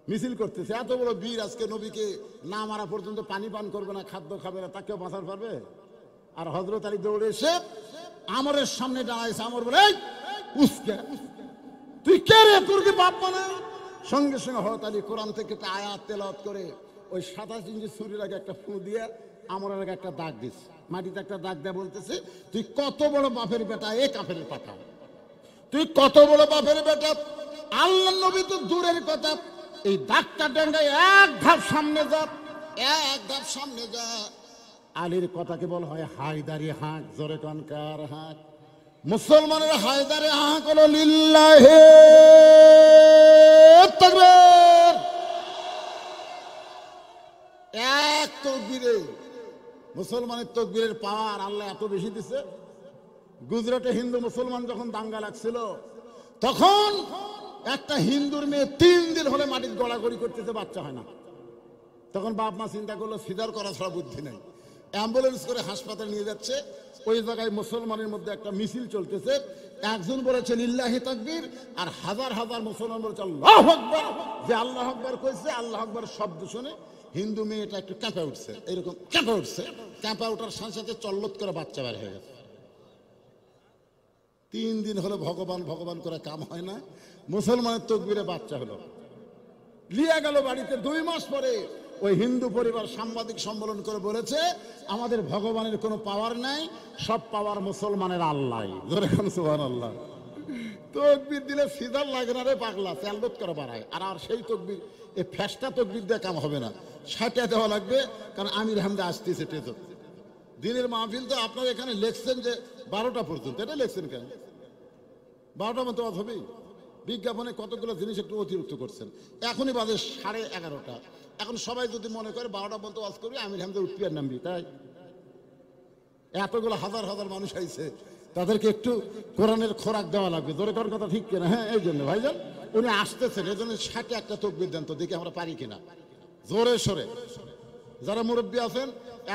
মিছিল করতেছে, এত বড় বীর আজকে নবীকে না মারা পর্যন্ত পানি পান করবে না, খাদ্য খাবে না, তাকেও বাঁচাতে পারবে? আর হযরত আলী দৌড়ে এসে আমরের সামনে দাঁড়াইছে। আমর বলে, এই উস্কা, তুই কে রে, তোর কি বাপ মানে? সঙ্গে সঙ্গে হযরত আলী কোরআন থেকে একটা আয়াত তেলাওয়াত করে ওই 27 ইঞ্চি ছুরির আগে একটা ফু দিয়ে আমরের আগে একটা দাগ দিস, মাটিতে একটা দাগ দেয়া বলতেছে, তুই কত বড় বাপের বেটা, এ কাফের পাঠা, তুই কত বড় বাপের বেটা। আল্লাহ নবী তো দূরের কথা, এই দাগটা ডেঙ্গায় এক ধাপ সামনে যা, এক ধাপ সামনে যা। আলীর কথাকে বলা হয় হায়দারি হাঁক। জোরে কনকার হাঁক? মুসলমানের হায়দারি হাঁক হলো লিল্লাহে তাকবীর। এক তাকবীরে মুসলমানের তাকবীরের পাওয়ার আল্লাহ এত বেশি দিছে। গুজরাটে হিন্দু মুসলমান যখন দাঙ্গা লাগছিল, তখন একটা হিন্দুর মেয়ে 3 দিন হলে মাটির গড়াগড়ি করতেছে, বাচ্চা হয় না। তখন বাপ মা চিন্তা করলো সিজার করা ছাড়া বুদ্ধি নাই, অ্যাম্বুলেন্স করে হাসপাতালে নিয়ে যাচ্ছে। ওই জায়গায় মুসলমানের মধ্যে একটা মিছিল চলতেছে, একজন বলেছে লিল্লাহি তাকবীর, আর হাজার হাজার মুসলমান বলেছে আল্লাহু আকবার। যে আল্লাহু আকবার কইছে, আল্লাহু আকবার শব্দ শুনে হিন্দু মেয়েটা একটু কাঁপা উঠছে, এরকম কাঁপা উঠছে। কাঁপা ওঠার সাথে সাথে চল্লত করে বাচ্চা বের হয়ে গেছে। 3 দিন হলো ভগবান ভগবান করে কাম হয় না, মুসলমানের তাকবীরে বাচ্চা হলো। লিয়া গেল বাড়িতে। 2 মাস পরে ওই হিন্দু পরিবার সাংবাদিক সম্মেলন করে বলেছে, আমাদের ভগবানের কোনো পাওয়ার নাই, সব পাওয়ার মুসলমানের আল্লাহ। জোরে খান সুবহানাল্লাহ। তাকবীর দিলে সিজার লাগে না রে পাগলা, চালদত করে বাড়ায়। আর সেই তাকবীর, এই ফেস্টা তাকবীর দিয়ে কাম হবে না, 60 দেওয়া লাগবে। কারণ আমির হামদা আসতেছে টেজো। দিনের মাহফিল তো আপনার এখানে লেখছেন যে 12টা পর্যন্ত, এটা লেখছেন কেন? 12টা মতো হবেই। বিজ্ঞাপনে কতগুলো জিনিস একটু অতিরিক্ত করছেন। এখনই বাজে 11:30। এখন সবাই যদি মনে করে 12টা পর্যন্ত ওয়াজ করবি, আমির হামদা উঠবি আর নামবি, তাই এতগুলো হাজার হাজার মানুষ আইছে, তাদেরকে একটু কোরআনের খোরাক দেওয়া লাগবে। জোরে করার কথা ঠিক কিনা? হ্যাঁ, এই জন্য ভাইজান উনি আসতেছেন, এই জন্য 60 একটা তাকবীর দেন তো, দেখি আমরা পারি কিনা জোরে সরে। যারা মুরব্বী আছেন,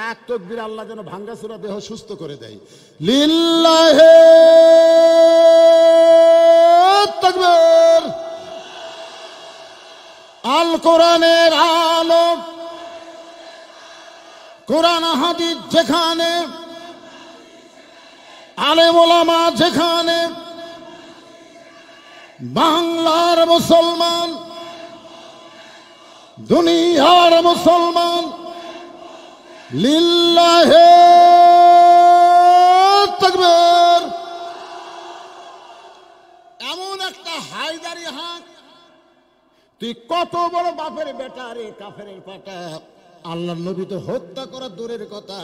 এক তাকবীর আল্লাহ যেন ভাঙ্গাচুরা দেহ সুস্থ করে দেয়। লিল্লাহে তাকবীর। আল কোরআনের আলো, কোরআন হাদিস যেখানে, আলেম ওলামা যেখানে, বাংলার মুসলমান, দুনিয়ার মুসলমান, লিল্লাহে তাকবীর। এমন একটা হায়দারি হাঁক, তুই কত বড় বাপের বেটা রে কাফের পাটা। আল্লাহ নবী তো হত্যা করা দূরের কথা,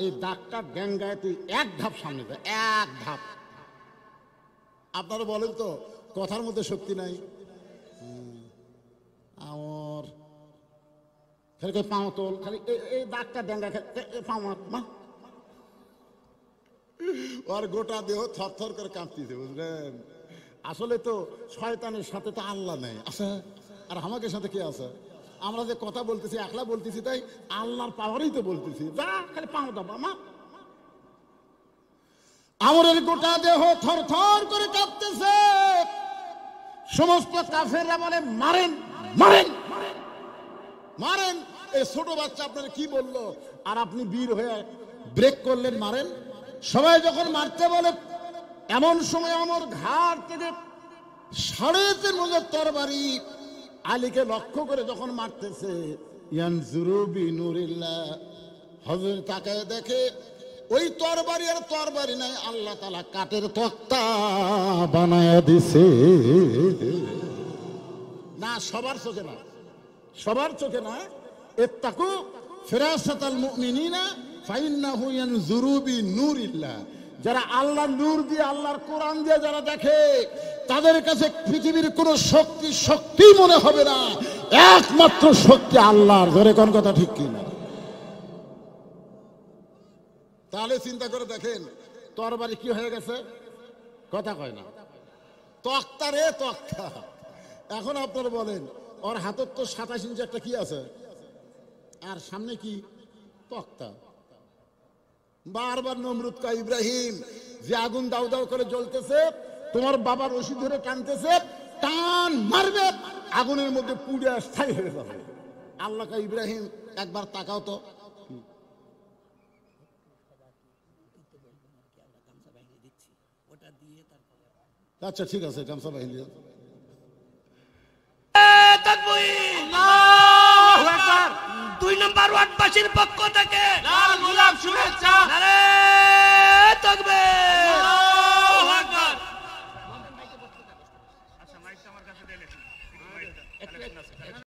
এই দাগটা ডেঙ্গায় তুই এক ধাপ সামনে যা, এক ধাপ। আপনারা বলেন তো, কথার মধ্যে শক্তি নাই? আমার খালি পাও তোল, খালি এই দাগটা ডেঙ্গা পাও মা, ওর গোটা দেহ থরথর করে কাঁপতেছে, বুঝলেন? আসলে তো শয়তানের সাথে তো আল্লাহ নেই, আছে। আর আমাকে সাথে কে আছে? আমরা যে কথা বলতেছি একলা বলতেছি, তাই আল্লাহর পাওয়ারই তো বলতেছি। যা খালি পাও দাবা মা, আমরের গোটা দেহ থরথর করে কাঁপতেছে। সমস্ত কাফেররা বলে মারেন মারেন মারেন। এই ছোট বাচ্চা আপনার কি বললো, আর আপনি বীর হয়ে ব্রেক করলেন, মারেন। সবাই যখন মারতে বলে, এমন সময় আমার ঘাট থেকে 3.5 গজ তরবারি আলীকে লক্ষ্য করে যখন মারতেছে, ইয়ানজুরু বিনুরিল্লাহ, হযরত তাকায় দেখে ওই তরবারি আর তরবারি নাই, আল্লাহ তাআলা কাঠের তক্তা বানায়া দিছে। না সবার চোখে না, সবার চোখে না। ইত্তাকু ফিরাসাতাল মুমিনিনা ফাইন্নাহু ইয়ানজুরু বিনুরিল্লাহ। যারা আল্লাহর নূর দিয়ে, আল্লাহর কোরআন দিয়ে যারা দেখে, তাদের কাছে পৃথিবীর কোন শক্তি মনে হবে না, একমাত্র শক্তি আল্লাহর। ধরে কোন কথা ঠিক কিনা? তাহলে চিন্তা করে দেখেন তরবারি কি হয়ে গেছে, কথা কয় না, তক্তা রে তক্তা। এখন আপনারা বলেন, ওর হাতের তো 27 ইঞ্চি একটা কি আছে, আর সামনে কি তক্তা। বারবার নমরুদ কা, ইব্রাহিম যে আগুন দাউ দাউ করে জ্বলতেছে, তোমার বাবার রশি ধরে টানতেছে, টান মারবে, আগুনের মধ্যে পুড়ে স্থায়ী হয়ে যাবে। আল্লাহ কা, ইব্রাহিম একবার তাকাও তো। আচ্ছা ঠিক আছে, গামছা বাহিনী। আল্লাহু আকবার। 2 নম্বর ওয়ার্ডবাসীর পক্ষ থেকে লাল গোলাপ শুভেচ্ছা। নারে তাকবীর।